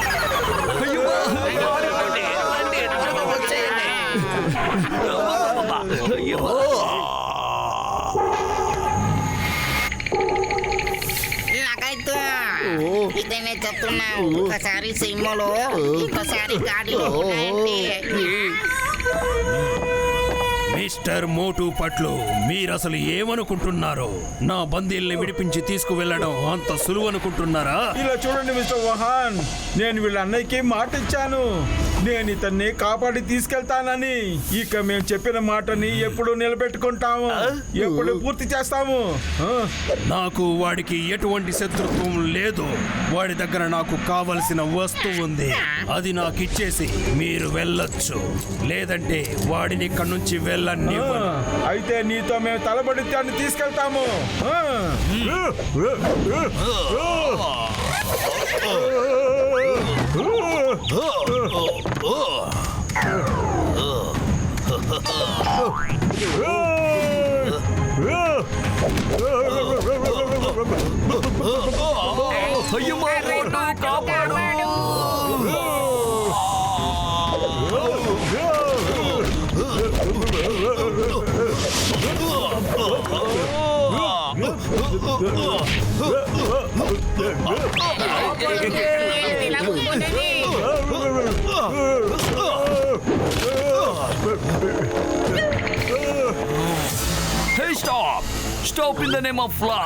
ఇదేనే చెప్తున్నావు. ఒకసారి సినిమాలో ఇంకోసారి గాడిలో. మిస్టర్ మోటు పట్లు మీరసలు ఏమనుకుంటున్నారు? నా బందీల్ని విడిపించి తీసుకువెళ్ళడం అంత సులువు అనుకుంటున్నారా? ఇలా చూడండి మిస్టర్ వహాన్, నేను వీళ్ళ అన్నయ్యకి మాట ఇచ్చాను. నేను ఇతన్ని కాపాడి తీసుకెళ్తానని. ఇక మేము చెప్పిన మాటని ఎప్పుడు నిలబెట్టుకుంటాము, ఎప్పుడు పూర్తి చేస్తాము. నాకు వాడికి ఎటువంటి శత్రుత్వం లేదు. వాడి దగ్గర నాకు కావలసిన వస్తువు ఉంది. అది నాకు ఇచ్చేసి మీరు వెళ్ళొచ్చు. లేదంటే వాడిని ఇక్కడి నుంచి వెళ్ళనివ్వను. అయితే నీతో మేము తలబడి దాన్ని తీసుకెళ్తాము. కాపాడు. Stop in the name of law.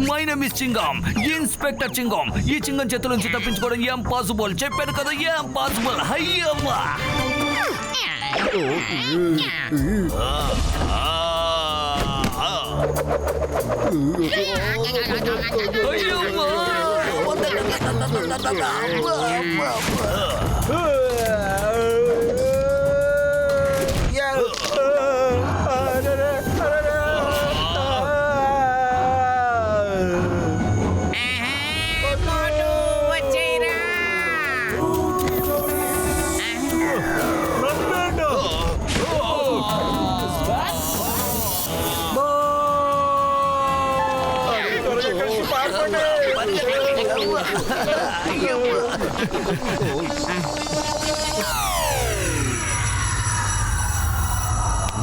My name is Chingam, inspector Chingam. ఈ చింగం చేతుల నుంచి తప్పించుకోవడం ఇంపాసిబుల్. చెప్పాను కదా ఇంపాసిబుల్. అయ్యమ్మా మోటు వచ్చేరా.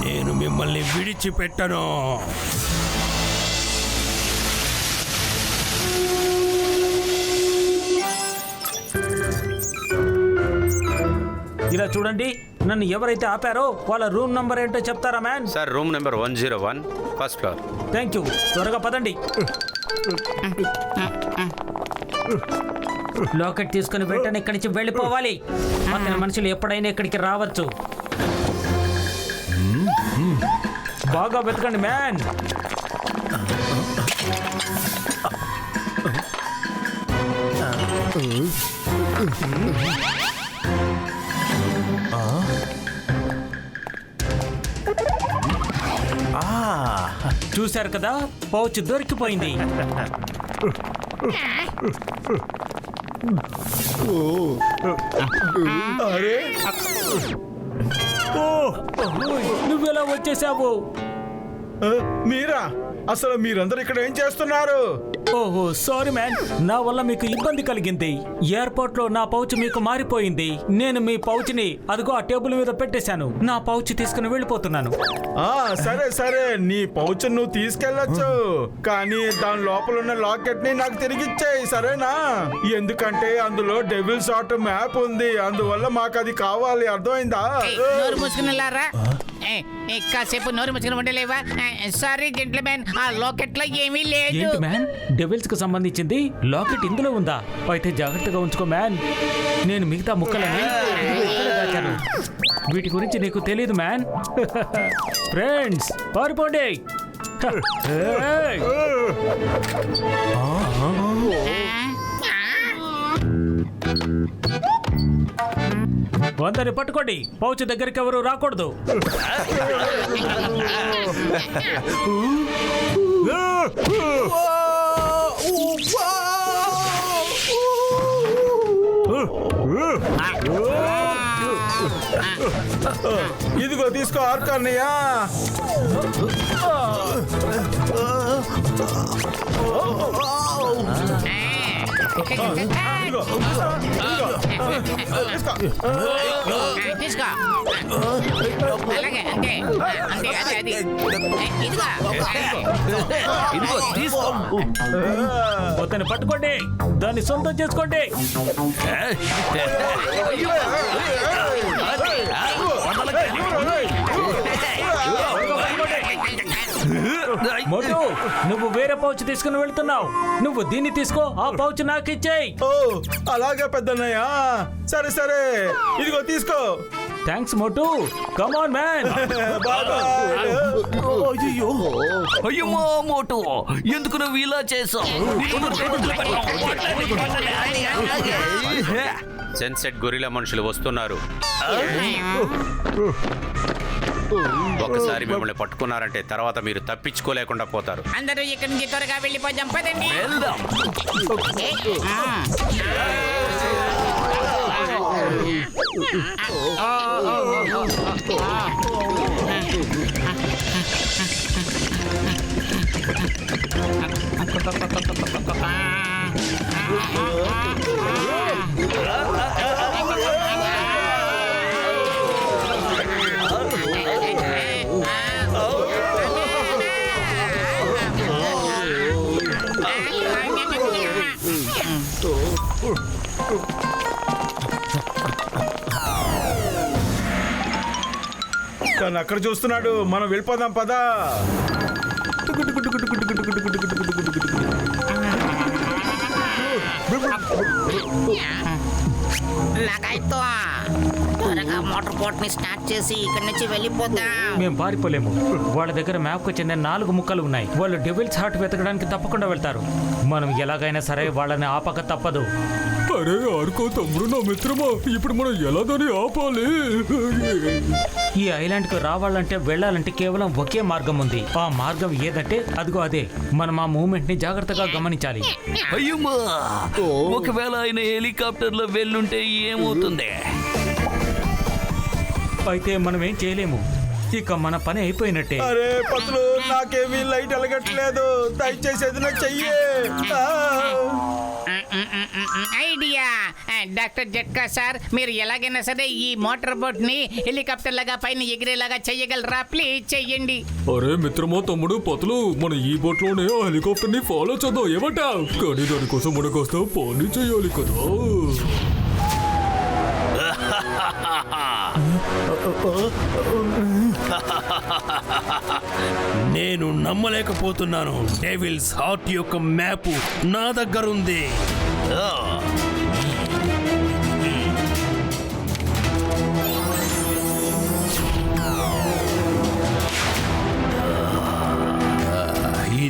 నేను మిమ్మల్ని విడిచిపెట్టను. ఇలా చూడండి, నన్ను ఎవరైతే ఆపారో వాళ్ళ రూమ్ నంబర్ ఏంటో చెప్తారా man? Sir room number 101 first floor. Thank you. త్వరగా పదండి. లాకెట్ తీసుకుని వెంటనే ఇక్కడి నుంచి వెళ్ళిపోవాలి. అతని మనుషులు ఎప్పుడైనా ఇక్కడికి రావచ్చు. బాగా వెతకండి మ్యాన్. చూశారు కదా, పౌచ్ దొరికిపోయింది. అరే నువ్వెలా వచ్చేసావు? మీరా? అసలు మీరందరూ ఇక్కడ ఏం చేస్తున్నారు? ఓహో సారీ మ్యాన్, నా వల్ల మీకు ఇబ్బంది కలిగింది. ఎయిర్పోర్ట్ లో నా పౌచ్ మీకు మారిపోయింది. నేను మీ పౌచ్ ని అదిగో ఆ టేబుల్ మీద పెట్టేశాను. నా పౌచ్ తీసుకుని వెళ్ళిపోతున్నాను. సరే సరే, నీ పౌచ్ నువ్వు తీసుకెళ్ళొచ్చు, కానీ దాని లోపల ఉన్న లాకెట్ ని నాకు తిరిగిచ్చేయి, సరేనా? ఎందుకంటే అందులో డెవిల్స్ ఆర్ట్ మ్యాప్ ఉంది, అందువల్ల మాకు అది కావాలి, అర్థమైందా? నోరు మూసుకున్నారా? కాసేపు నోరు ముచ్చుకుని ఉండలేవా? సారీ జెంట్మెన్, ఆ లాకెట్ లో ఏమీ లేదు. ఏంటి మ్యాన్, డెవిల్స్ కు సంబంధించింది లాకెట్ ఇందులో ఉందా? అయితే జాగ్రత్తగా ఉంచుకో మ్యాన్. నేను మిగతా ముక్కలని ఇక్కడ దాచాను. వీటి గురించి నీకు తెలియదు మ్యాన్. ఫ్రెండ్స్ పారిపోండి. వందని పట్టుకోండి. పౌచ్ దగ్గరికి ఎవరు రాకూడదు. ఇదిగో తీసుకో ఆర్క్ అన్నయ్య. ఇదిగో, తీసుకో. తీసుకో. అలాగే అంతే అంతే అదే అది. ఇదిగో తీసుకో. అతన్ని పట్టుకోండి, దాన్ని సొంతం చేసుకోండి. మోటు, నువ్వు వేరే పౌచ్ తీసుకుని వెళ్తున్నావు. నువ్వు దీన్ని తీసుకో, ఆ పౌచ్ నాకు ఇచ్చేయి. ఓ అలాగే పెద్దన్నయ్య. సరే సరే, ఇదిగో తీసుకో. Thanks Motu. Come on man. అయ్యమ్మా మోటు, ఎందుకు నువ్వు ఇలా చేసావు? సెన్సెట్ గొరిలా మనుషులు వస్తున్నారు. ఒకసారి మిమ్మల్ని పట్టుకున్నారంటే తర్వాత మీరు తప్పించుకోలేకుండా పోతారు. అందరూ ఇక్కడి నుంచి త్వరగా వెళ్ళిపోదాం, పదండి. వెళ్దాం. తను అక్కడ చూస్తున్నాడు, మనం వెళ్ళిపోదాం పదా. నాకైతో త్వరగా మోటార్ బోట్ ని స్టార్ట్ చేసి ఇక్కడి నుంచి వెళ్ళిపోతాం. మేము పారిపోలేము. వాళ్ళ దగ్గర మ్యాప్కు చెందిన 4 ముక్కలు ఉన్నాయి. వాళ్ళు డెవిల్స్ హార్ట్ వెతకడానికి తప్పకుండా వెళ్తారు. మనం ఎలాగైనా సరే వాళ్ళని ఆపక తప్పదు. అరే ఆర్కో తమ్ముడు, నా మిత్రమా, ఇప్పుడు మనం ఎలా దాన్ని ఆపాలి? ఈ ఐలాండ్కు రావాలంటే వెళ్ళాలంటే కేవలం ఒకే మార్గం ఉంది. ఆ మార్గం ఏదంటే అదిగో అదే. మనం ఆ మూమెంట్ ని జాగ్రత్తగా గమనించాలి. అయ్యమ్మా, ఒకవేళ ఆయన హెలికాప్టర్ లో వెళ్ళుంటే ఏమవుతుంది? అయితే మనం ఏం చేయలేము. ఇక మన పని అయిపోయినట్టే. అరే పతులు, నాకేమీ లైట్ వెలగట్లేదు, దయచేసి ఏదైనా చెయ్యి. ఐడియా. డాక్టర్ జట్కా సార్, మీరు ఎలాగైనా సరే ఈ మోటార్ బోట్ ని హెలికాప్టర్ లాగా పైన ఎగిరేలాగా చెయ్యగలరా? ప్లీజ్ చెయ్యండి. అరే మిత్రమా, తమ్ముడు, పతులు, మన ఈ బోట్ లోనే ఆ హెలికాప్టర్ ని ఫాలో చేద్దాం, ఏమంటావ్? కానీ దానికోసం మనం కాస్త పని చేయాలి కదా. నేను నమ్మలేకపోతున్నాను. డెవిల్స్ హార్ట్ యొక్క మ్యాప్ నా దగ్గరుంది.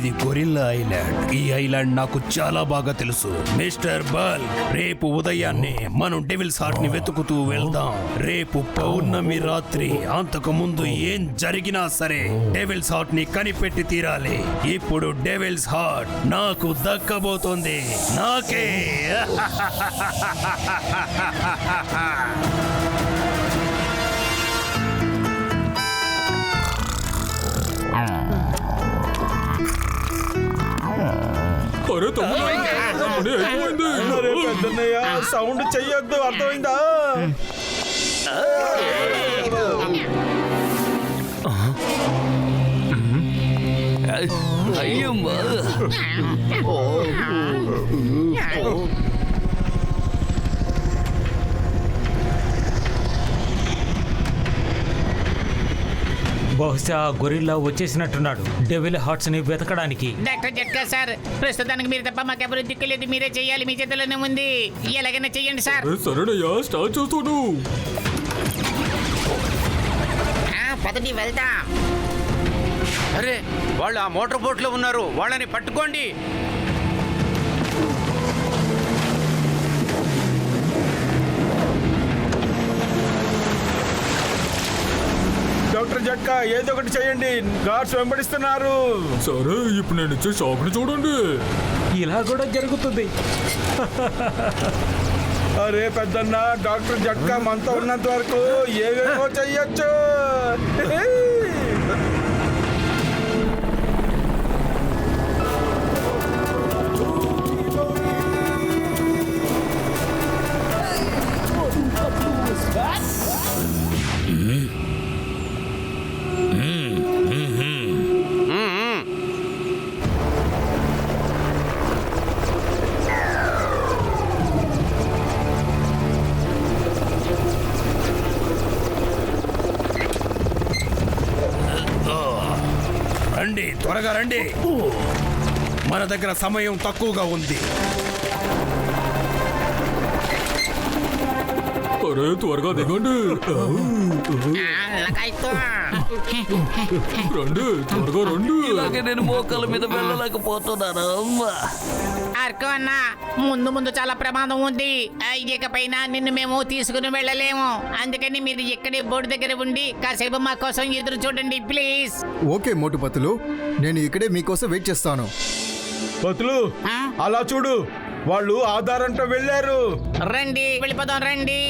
ఇది గొరిల్లా ఐలాండ్. ఈ ఐలాండ్ నాకు చాలా బాగా తెలుసు. మిస్టర్ బల్, రేపు ఉదయాన్నే మనం డెవిల్స్ హార్ట్ ని వెతుకుతూ వెళ్దాం. రేపు పౌర్ణమి రాత్రి. అంతకు ముందు ఏం జరిగినా సరే డెవిల్స్ హార్ట్ ని కనిపెట్టి తీరాలి. ఇప్పుడు డెవిల్స్ హార్ట్ నాకు దక్కబోతోంది. నాకే. అరే తమ్ముడు, పని అయిపోయింది. అరే పెద్దన్నయ్య, సౌండ్ చెయ్యొద్దు, అర్థమైందా? అయ్యమ్మా, బహుశా గొరిల్లా వచ్చేసినట్టున్నాడు డెవిల్ హార్ట్స్ ని వెతకడానికి. డాక్టర్ జట్కా సార్, ప్రస్తుతానికి మీరు తప్ప మాకెవరు దిక్కులేదు. మీరే చెయ్యాలి, మీ చేతిలోనే ఉంది. ఎలాగైనా చెయ్యండి సార్. సరేనయ్యా, స్టార్ట్ చేస్తాను. పదండి వెళ్దాం. అరే, వాళ్ళు ఆ మోటార్ బోట్ లో ఉన్నారు. వాళ్ళని పట్టుకోండి. డాక్టర్ జట్కా, ఏదో ఒకటి చేయండి. గార్డ్స్ వెంబడిస్తున్నారు. సరే, ఇప్పుడు నేను ఇచ్చే షాక్ ని చూడండి. ఇలా కూడా జరుగుతుంది. అరే పెద్దన్న, డాక్టర్ జట్కా మనతో ఉన్నంత వరకు ఏవేమో చెయ్యొచ్చు. రండి, త్వరగా రండి. మన దగ్గర సమయం తక్కువగా ఉంది. అరే త్వరగా దిగండి. రండి, త్వరగా రండి. ఇలాగే నేను మోకాల మీద వెళ్ళలేకపోతున్నాను. అమ్మా, ఆర్కో అన్న, ముందు ముందు చాలా ప్రమాదం ఉంది. ఇకపైన నిన్ను మేము తీసుకుని వెళ్ళలేము. అందుకని మీరు ఇక్కడే బోర్డు దగ్గర ఉండి కాసేపు మా కోసం ఎదురు చూడండి ప్లీజ్. ఓకే మోటుపతులు, నేను ఇక్కడే మీకోసం వెయిట్ చేస్తాను. పతులు, అలా చూడు, వాళ్ళు ఆధారంతో వెళ్ళారు. రండి, వెళ్ళిపోదాం రండి.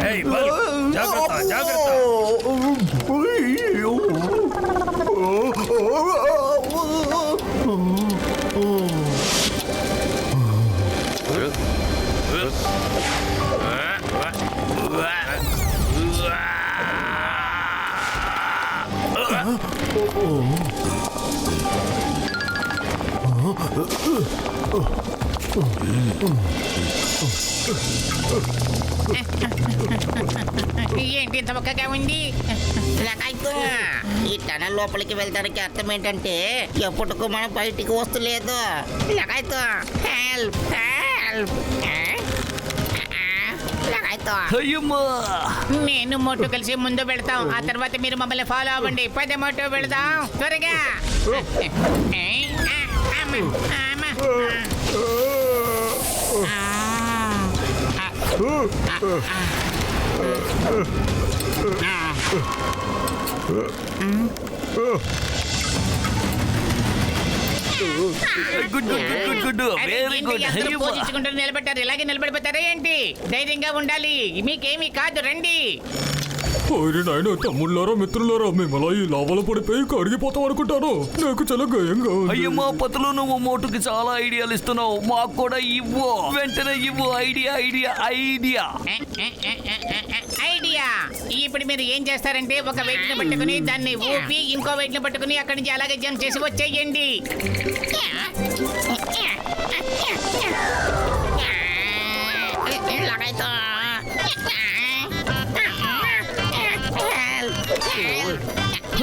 ఏయ్, బల్, జాగ్రత్త జాగ్రత్త. ఏంటి ఇంత ఒక్కగా ఉంది? లగాయితో ఈ టనల్ లోపలికి వెళ్ళడానికి అర్థం ఏంటంటే ఎప్పటికూ మనం బయటికి వస్తలేదు. లగాయితో హెల్ప్ హెల్ప్. లగాయితో అయ్యమ్మా నేను మోటు కలిసి ముందు వెళ్తాం, ఆ తర్వాత మీరు మమ్మల్ని ఫాలో అవ్వండి. పద మోటు వెళదాం త్వరగా. Good good good good very good. పోషించుకుంటూ నిలబెట్టారు, ఇలాగే నిలబడిపోతారా ఏంటి? ధైర్యంగా ఉండాలి, మీకేమీ కాదు, రండి. ఓరి నాయన, తమ్ముళ్ళారా మిత్రులారా, మేము ఈ లావలో పడిపోయి కరిగిపోతాం అనుకుంటాను. నాకు చాలా గాయంగా ఉంది. అయ్యమ్మా పతులు, నువ్వు మోటుకి చాలా ఐడియాలు ఇస్తున్నావు, మాకు కూడా ఇవ్వు, వెంటనే ఇవ్వు. Idea idea idea idea. ఇప్పుడు మీరు ఏం చేస్తారంటే ఒక వెయిట్ ని పట్టుకుని దాన్ని ఊపి ఇంకో వెయిట్ ని పట్టుకుని అక్కడి నుంచి అలాగే జంప్ చేసి వచ్చేయండి. లగాయితో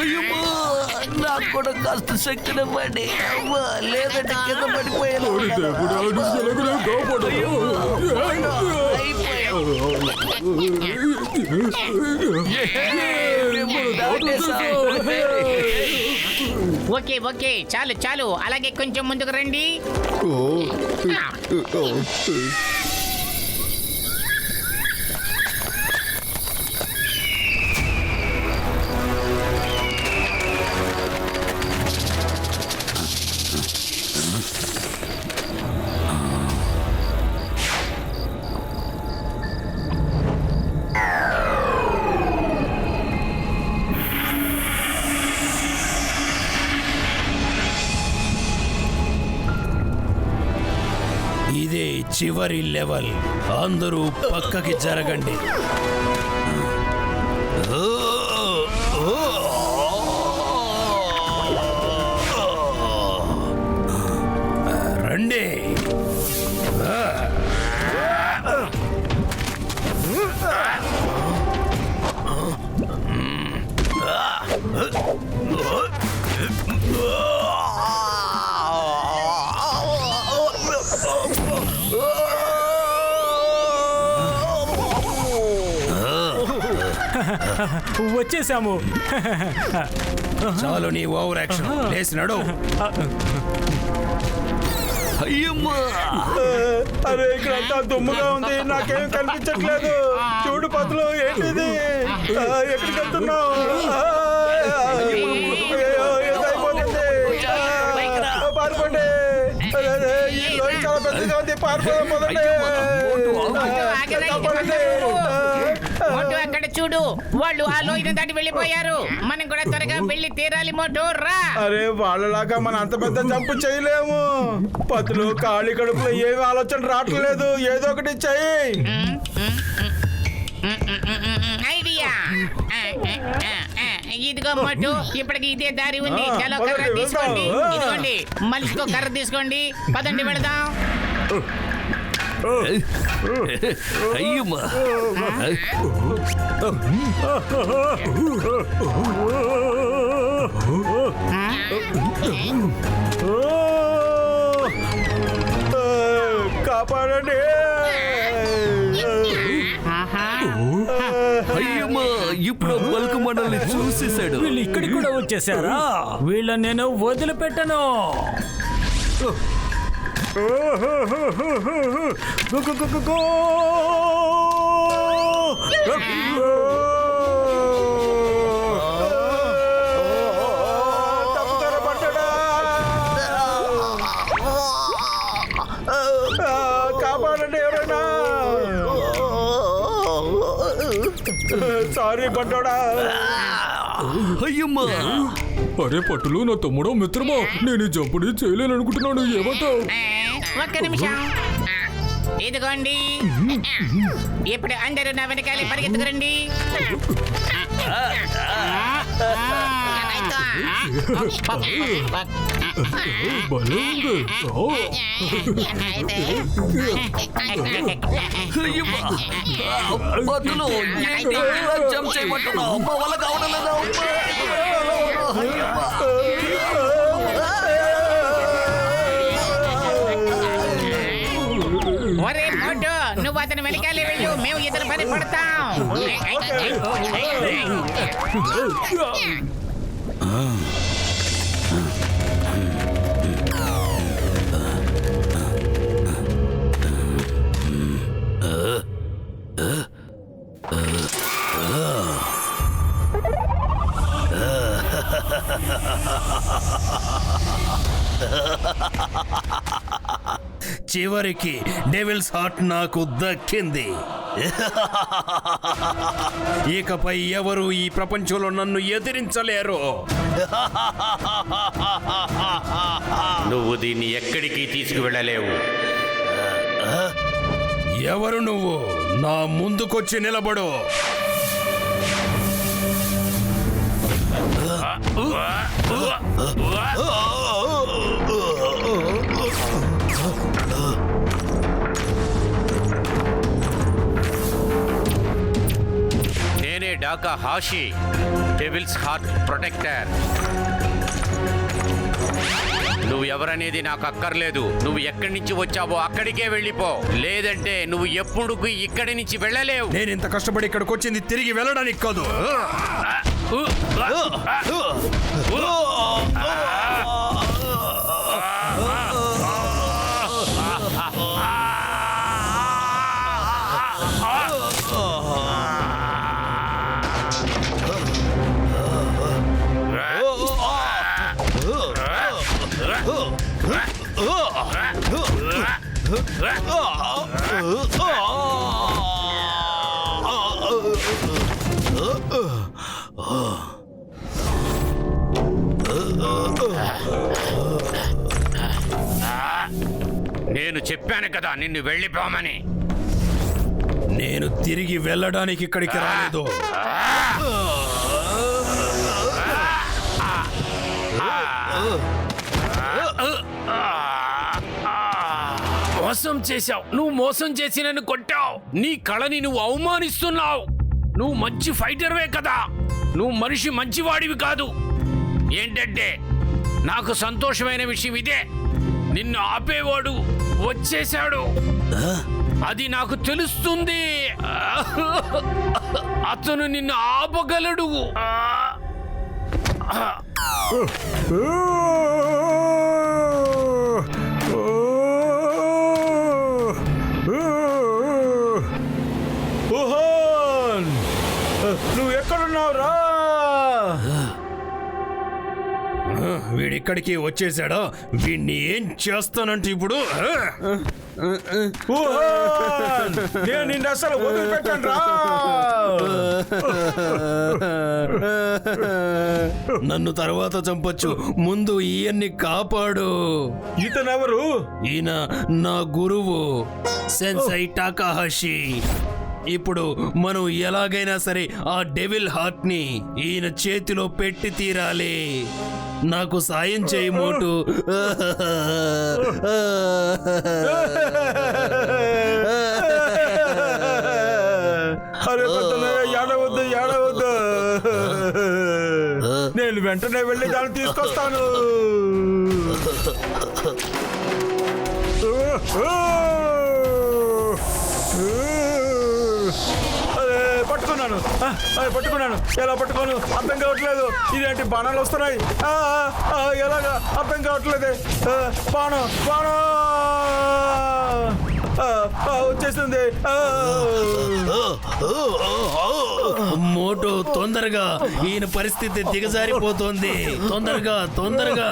అయ్యమ్మా నాకు కూడా కాస్త శక్తినివ్వండి. అమ్మా లేదంటే కింద పడిపోయాను. ఓరి దేవుడా, నువ్వు ఎలాగైనా కాపాడు. ఓకే ఓకే, చాలు చాలు, అలాగే కొంచెం ముందుకు రండి. ఇదే చివరి లెవెల్. అందరూ పక్కకి జరగండి. రండి. వచ్చేసాము. చాలు నీ ఓవర్ యాక్షన్. లేచి నడు. అయ్యమ్మా అరే ఇక్కడంతా దుమ్ముగా ఉంది, నాకేం కనిపించట్లేదు. చూడు పతులు, ఏంటిది? ఎక్కడికి వెళ్తున్నావు? పారిపోండి. ఈ లోయ చాలా పెద్దగా ఉంది, పారిపోదాం పదండి. మోటు అక్కడ చూడు, వాళ్ళు ఆ లోయను దాటి వెళ్ళిపోయారు. మనం కూడా త్వరగా వెళ్ళి తీరాలి. మోటు రా. అరే వాళ్ళలాగా మనం అంత పెద్ద జంపు చేయలేము. పతులు ఖాళీ కడుపులో ఏమి ఆలోచన రావట్లేదు. ఏదో ఒకటి చెయ్యి. ఐడియా. ఇదిగో మోటు, ఇప్పటికి ఇదే దారి ఉంది. చలో కర్ర తీసుకోండి. ఇదిగోండి, మనిషికో కర్ర తీసుకోండి. పదండి వెళదాం. అయ్యమ్మా ఓ కాపాడండి. అయ్యమ్మా ఇప్పుడు బల్క్ మనల్ని చూసేశాడు. వీళ్ళు ఇక్కడికి కూడా వచ్చేసారా? వీళ్ళని నేను వదిలిపెట్టను. తప్పుతారా పడ్డాడా? కాపాడండి ఎవరైనా. సారీ పడ్డాడా. అయ్యమ్మా అరే పట్టులు, నా తమ్ముడో మిత్రమా, నేను ఈ జంపుని చేయలేననుకుంటున్నాను. ఏమంటావు? ఒక్క నిమిషం. ఇదిగోండి, ఇప్పుడు అందరూ నా వెనకాలే పరిగెత్తుకురండి. భలే ఉంది. ఓ. అయ్యమ్మా పట్టులు ఏంటి ఇలా జంప్ చేయమంటున్నావు? మా వల్ల కావడం లేదా? అయ్యమ్మా. ఒరే మోటు, నువ్వు అతని వెనకాలే వెళ్ళు, మేము ఇద్దరు పని పడతాం. చివరికి డెవిల్స్ హార్ట్ నాకు దక్కింది. ఇకపై ఎవరు ఈ ప్రపంచంలో నన్ను ఎదిరించలేరు. నువ్వు దీన్ని ఎక్కడికి తీసుకువెళ్ళలేవు. ఎవరు నువ్వు? నా ముందుకొచ్చి నిలబడు. నేనే డాకా హాషి, డెవిల్స్ హార్ట్ ప్రొటెక్టర్. నువ్వు ఎవరనేది నాకు అక్కర్లేదు. నువ్వు ఎక్కడి నుంచి వచ్చావో అక్కడికే వెళ్ళిపో, లేదంటే నువ్వు ఎప్పుడు ఇక్కడి నుంచి వెళ్ళలేవు. నేను ఇంత కష్టపడి ఇక్కడికి వచ్చింది తిరిగి వెళ్ళడానికి కాదు. నేను చెప్పాను కదా నిన్ను వెళ్ళిపోమని. నేను తిరిగి వెళ్ళడానికి ఇక్కడికి రాలేదు. మోసం చేశావు. నువ్వు మోసం చేసి నన్ను కొట్టావు. నీ కళని నువ్వు అవమానిస్తున్నావు. నువ్వు మంచి ఫైటర్వే కదా, నువ్వు మనిషి మంచివాడివి కాదు. ఏంటంటే నాకు సంతోషమైన విషయం ఇదే, నిన్ను ఆపేవాడు వచ్చేశాడు. అది నాకు తెలుస్తుంది. అతను నిన్ను ఆపగలడు. నువ్వు ఎక్కడున్నావు రా? వీడిక్కడికి వచ్చేసాడా? వీడిని ఏం చేస్తానంటే ఇప్పుడు నేను నిన్ను అసలు వదిలిపెట్టాను రా. నన్ను తర్వాత చంపొచ్చు, ముందు ఈయన్ని కాపాడు. ఇతనెవరు? ఈయన నా గురువు సెన్సై టాకాహాషి. ఇప్పుడు మనం ఎలాగైనా సరే ఆ డెవిల్ హార్ట్ ని ఈయన చేతిలో పెట్టి తీరాలి. నాకు సాయం చేయి మోటు. అరే ఏడవద్దు ఏడవద్దు, నేను వెంటనే వెళ్ళి దాన్ని తీసుకొస్తాను. పట్టుకున్నాను. ఎలా పట్టుకోను అర్థం కావట్లేదు. ఇదేంటి బాణాలు వస్తున్నాయి. ఎలాగా అర్థం కావట్లేదే. బాణం బాణం వచ్చేస్తుంది. మోటో తొందరగా, ఈయన పరిస్థితి దిగజారిపోతోంది. తొందరగా తొందరగా.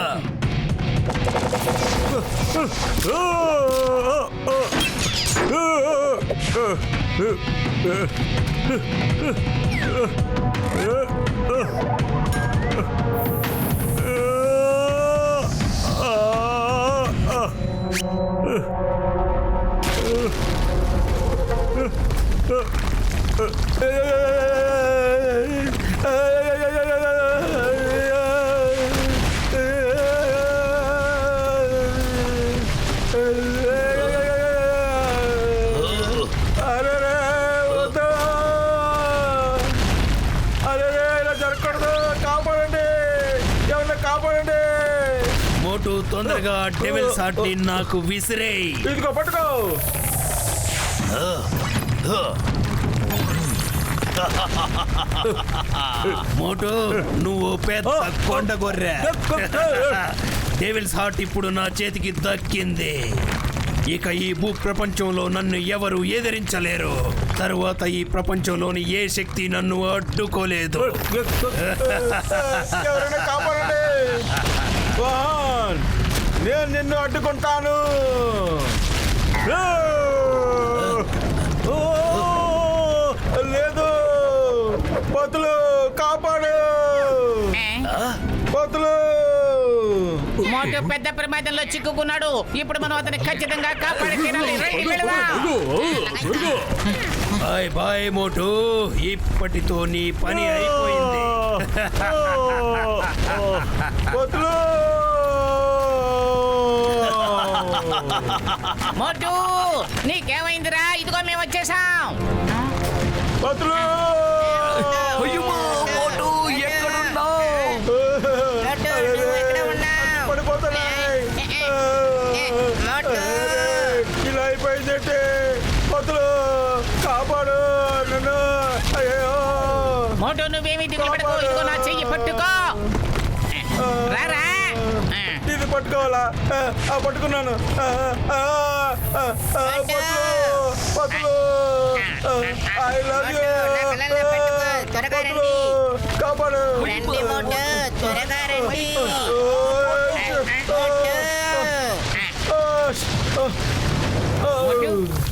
మోటు తొందరగా డెవిల్స్ హార్ట్ ని నాకు విసిరేయ్. ఇదిగో పట్టుకో. మోటు నువ్వు పెద్ద కొండ గొర్రె. డెవిల్స్ హార్ట్ ఇప్పుడు నా చేతికి దక్కింది. ఇక ఈ భూ ప్రపంచంలో నన్ను ఎవరు ఎదిరించలేరు. తరువాత ఈ ప్రపంచంలోని ఏ శక్తి నన్ను అడ్డుకోలేదు. ఎవరైనా కాపాడండి. నేను నిన్ను అడ్డుకుంటాను. లేదు, పొత్తులు కాపాడు. పొత్తులు మోటు పెద్ద ప్రమాదంలో చిక్కుకున్నాడు. ఇప్పుడు మనం అతన్ని ఖచ్చితంగా కాపాడి తీరాలి. రండి, వెళదాం. బాయ్ బాయ్ మోటు, ఇప్పటితో నీ పని అయిపోయింది. పొత్తులు మోటు నీకేమైందిరా? ఇదిగో మేము వచ్చేసాం. పొత్తులు మోటు ఎక్కడున్నావు? పడిపోతున్నాయి. ఇలా అయిపోయిందంటే పొత్తులు కాపాడు నన్ను. అయ్యో మోటు నువ్వేమి దిగులు పడకు. ఇదిగో నా చెయ్యి పట్టుకో. రారా. ఇది పట్టుకోవాలా? పట్టుకున్నాను. పొత్తులు ఐ లవ్ యూ. పొత్తులు కాపాడు.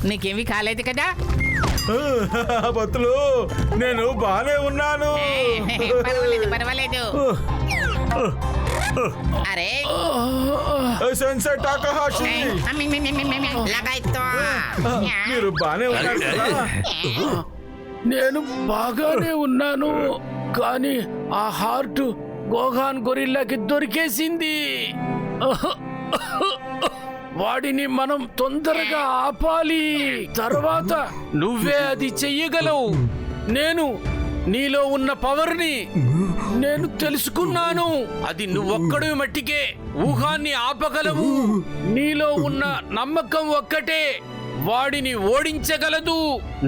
నీకేమీ కాలేదు కదా? పొత్తులు నేను బానే ఉన్నాను. పర్వాలేదు పర్వాలేదు. అరే సెన్సై టాకహాషి, మీరు బానే ఉన్నారు కదా? నేను బాగానే ఉన్నాను, కానీ ఆ హార్ట్ గోహాన్ గొరిల్లాకి దొరికేసింది. వాడిని మనం తొందరగా ఆపాలి. తర్వాత నువ్వే అది చెయ్యగలవు. నేను నీలో ఉన్న పవర్ని నేను తెలుసుకున్నాను. అది నువ్వొక్కడు మట్టికే ఊహాన్ని ఆపగలవు. నీలో ఉన్న నమ్మకం ఒక్కటే వాడిని ఓడించగలదు.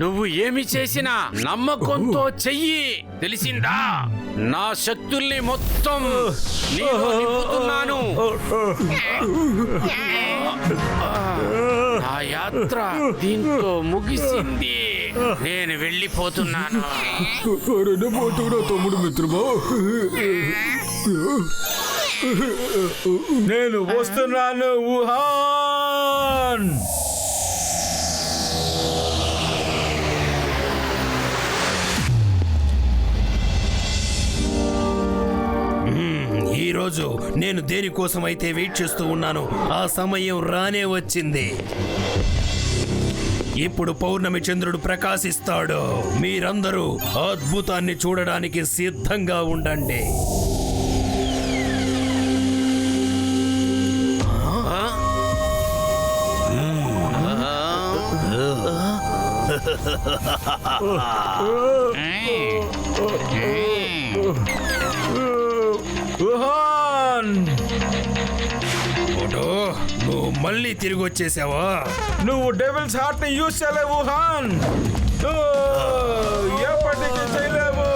నువ్వు ఏమి చేసినా నమ్మకంతో చెయ్యి, తెలిసిందా? నా శక్తుల్ని మొత్తం నీలో నింపుతున్నాను. నా యాత్ర దీంతో ముగిసింది. నేను వెళ్ళిపోతున్నాను. తమ్ముడు మిత్రమా, నేను వస్తున్నాను వుహాన్. ఈరోజు నేను దేనికోసం అయితే వెయిట్ చేస్తూ ఉన్నాను, ఆ సమయం రానే వచ్చింది. ఇప్పుడు పౌర్ణమి చంద్రుడు ప్రకాశిస్తాడు. మీరందరూ అద్భుతాన్ని చూడడానికి సిద్ధంగా ఉండండి. వుహాన్, నువ్వు మళ్ళీ తిరిగి వచ్చేసావా? నువ్వు డెవిల్స్ హార్ట్ ని యూజ్ చేయలేవు వుహాన్. ఎప్పటికీ చేయలేము.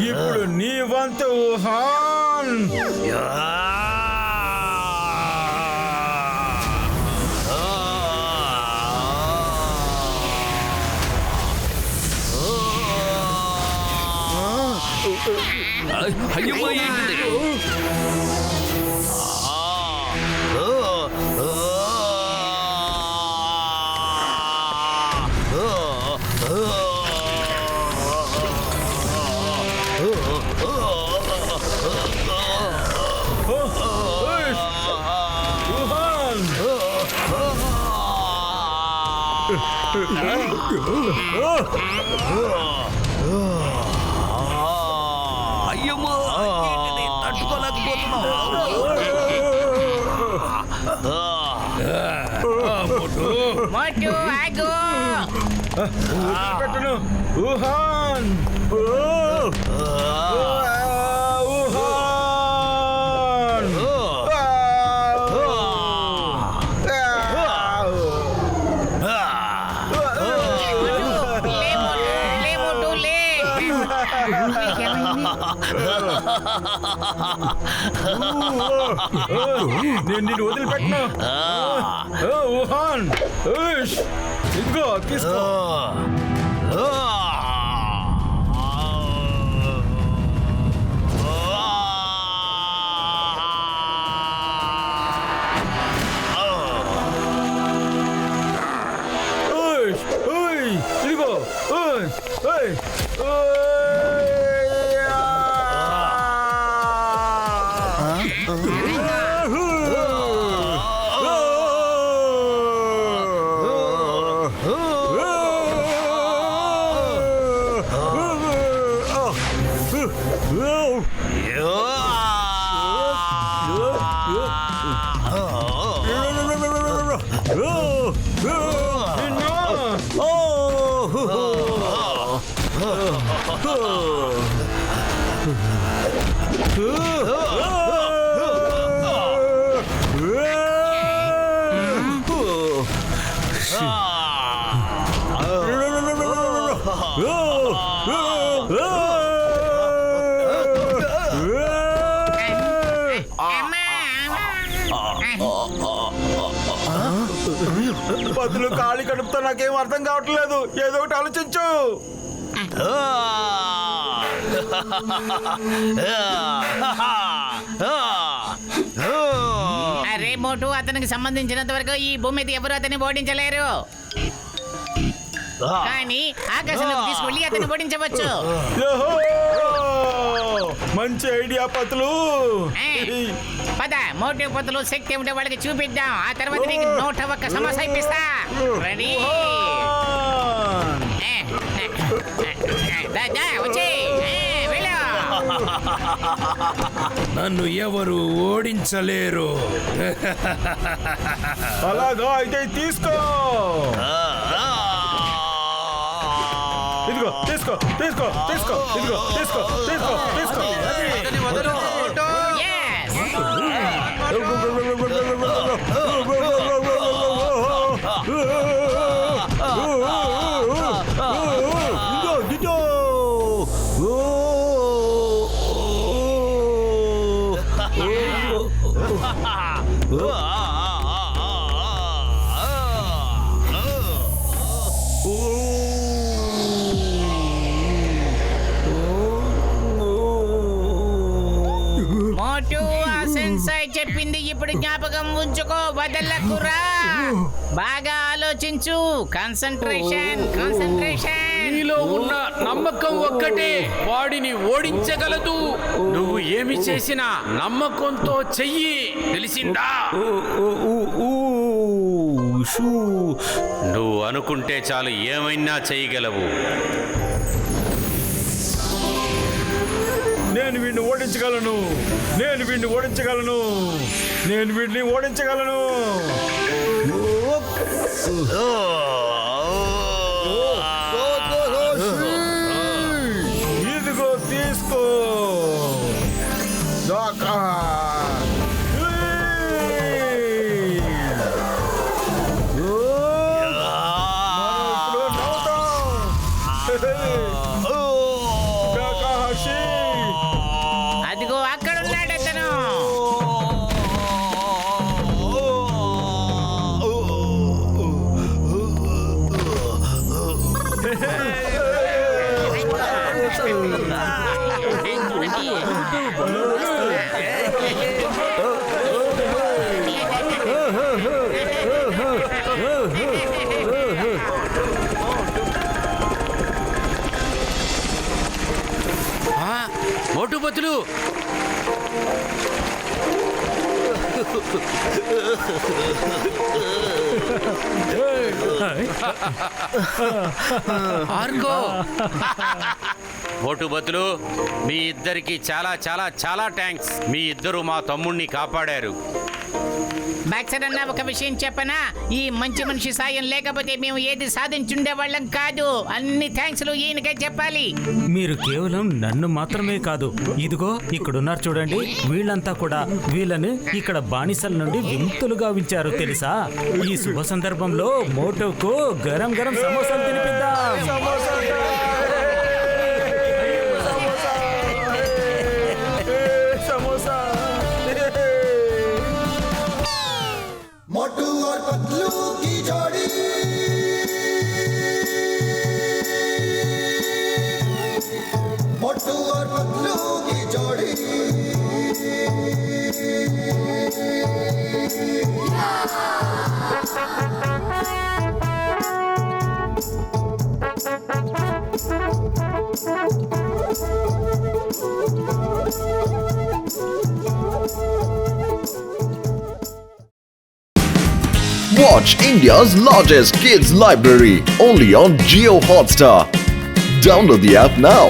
ఇప్పుడు నీ వంతు వుహాన్. అయ్యమ్మా ఏంటిది? వుహాన్. అయ్యమ్మా ఏంటిది? తట్టుకోలేకపోతున్నావు. మోటు ఆగు. పెట్టను. వుహాన్. వుహాన్. లే మోటు లే. నేను నిన్ను వదిలిపెట్టను. వుహాన్. ఇదిగో తీసుకో. ఇదిగో. బదులు ఖాళీ కడుపుతో నాకేం అర్థం కావట్లేదు. ఏదో ఒకటి ఆలోచించు. అరే మోటు, అతనికి సంబంధించినంత వరకు ఈ భూమి మీద ఎవరు అతన్ని ఓడించలేరు. కానీ ఆకాశంలోకి తీసుకెళ్ళి అతన్ని ఓడించవచ్చు. మంచి ఐడియా పతులు. పద, మోటు పతులు శక్తి ఉంటే వాళ్ళకి చూపిద్దాం. ఆ తర్వాత నీకు 101 సమస్య ఇప్పిస్తా. రెడీ? నన్ను ఎవరు ఓడించలేరు. అలాగా అయితే తీసుకో. ఇదిగో తీసుకో తీసుకో తీసుకో. ఇదిగో తీసుకో తీసుకో తీసుకో. మోటు, ఆ సెన్సాయ్ చెప్పింది ఇప్పుడు జ్ఞాపకం ఉంచుకో, వదలకురా. బాగా ఆలోచించు. Concentration concentration. నీలో ఉన్న నమ్మకం ఒక్కటే వాడిని ఓడించగలదు. నువ్వు ఏమి చేసినా నమ్మకంతో చెయ్యి, తెలిసిందా? నువ్వు అనుకుంటే చాలు, ఏమైనా చేయగలవు. నేను వీడిని ఓడించగలను. నేను వీడిని ఓడించగలను. నేను వీడిని ఓడించగలను. మోటు బతులు ఆర్కో మోటు బతులు మీ ఇద్దరికి చాలా చాలా చాలా థ్యాంక్స్. మీ ఇద్దరు మా తమ్ముణ్ణి కాపాడారు. బాక్సర్ అన్న ఒక విషయం చెప్పనా, ఈ మంచి మనిషి సాయం లేకపోతే మేము ఏది సాధించుండేవాళ్ళం కాదు. అన్ని థ్యాంక్స్లు ఈయనకే చెప్పాలి. మీరు కేవలం నన్ను మాత్రమే కాదు, ఇదిగో ఇక్కడున్నారు చూడండి, వీళ్ళంతా కూడా వీళ్ళని ఇక్కడ బానిసల నుండి విముక్తులుగా ఉంచారు తెలుసా. ఈ శుభ సందర్భంలో మోటోకు గరం గరం సమోసాలు తినిపిద్దాం. मोटू और पतलू की जोड़ी मोटू और पतलू की जोड़ी Watch India's largest kids library only on Jio Hotstar. Download the app now.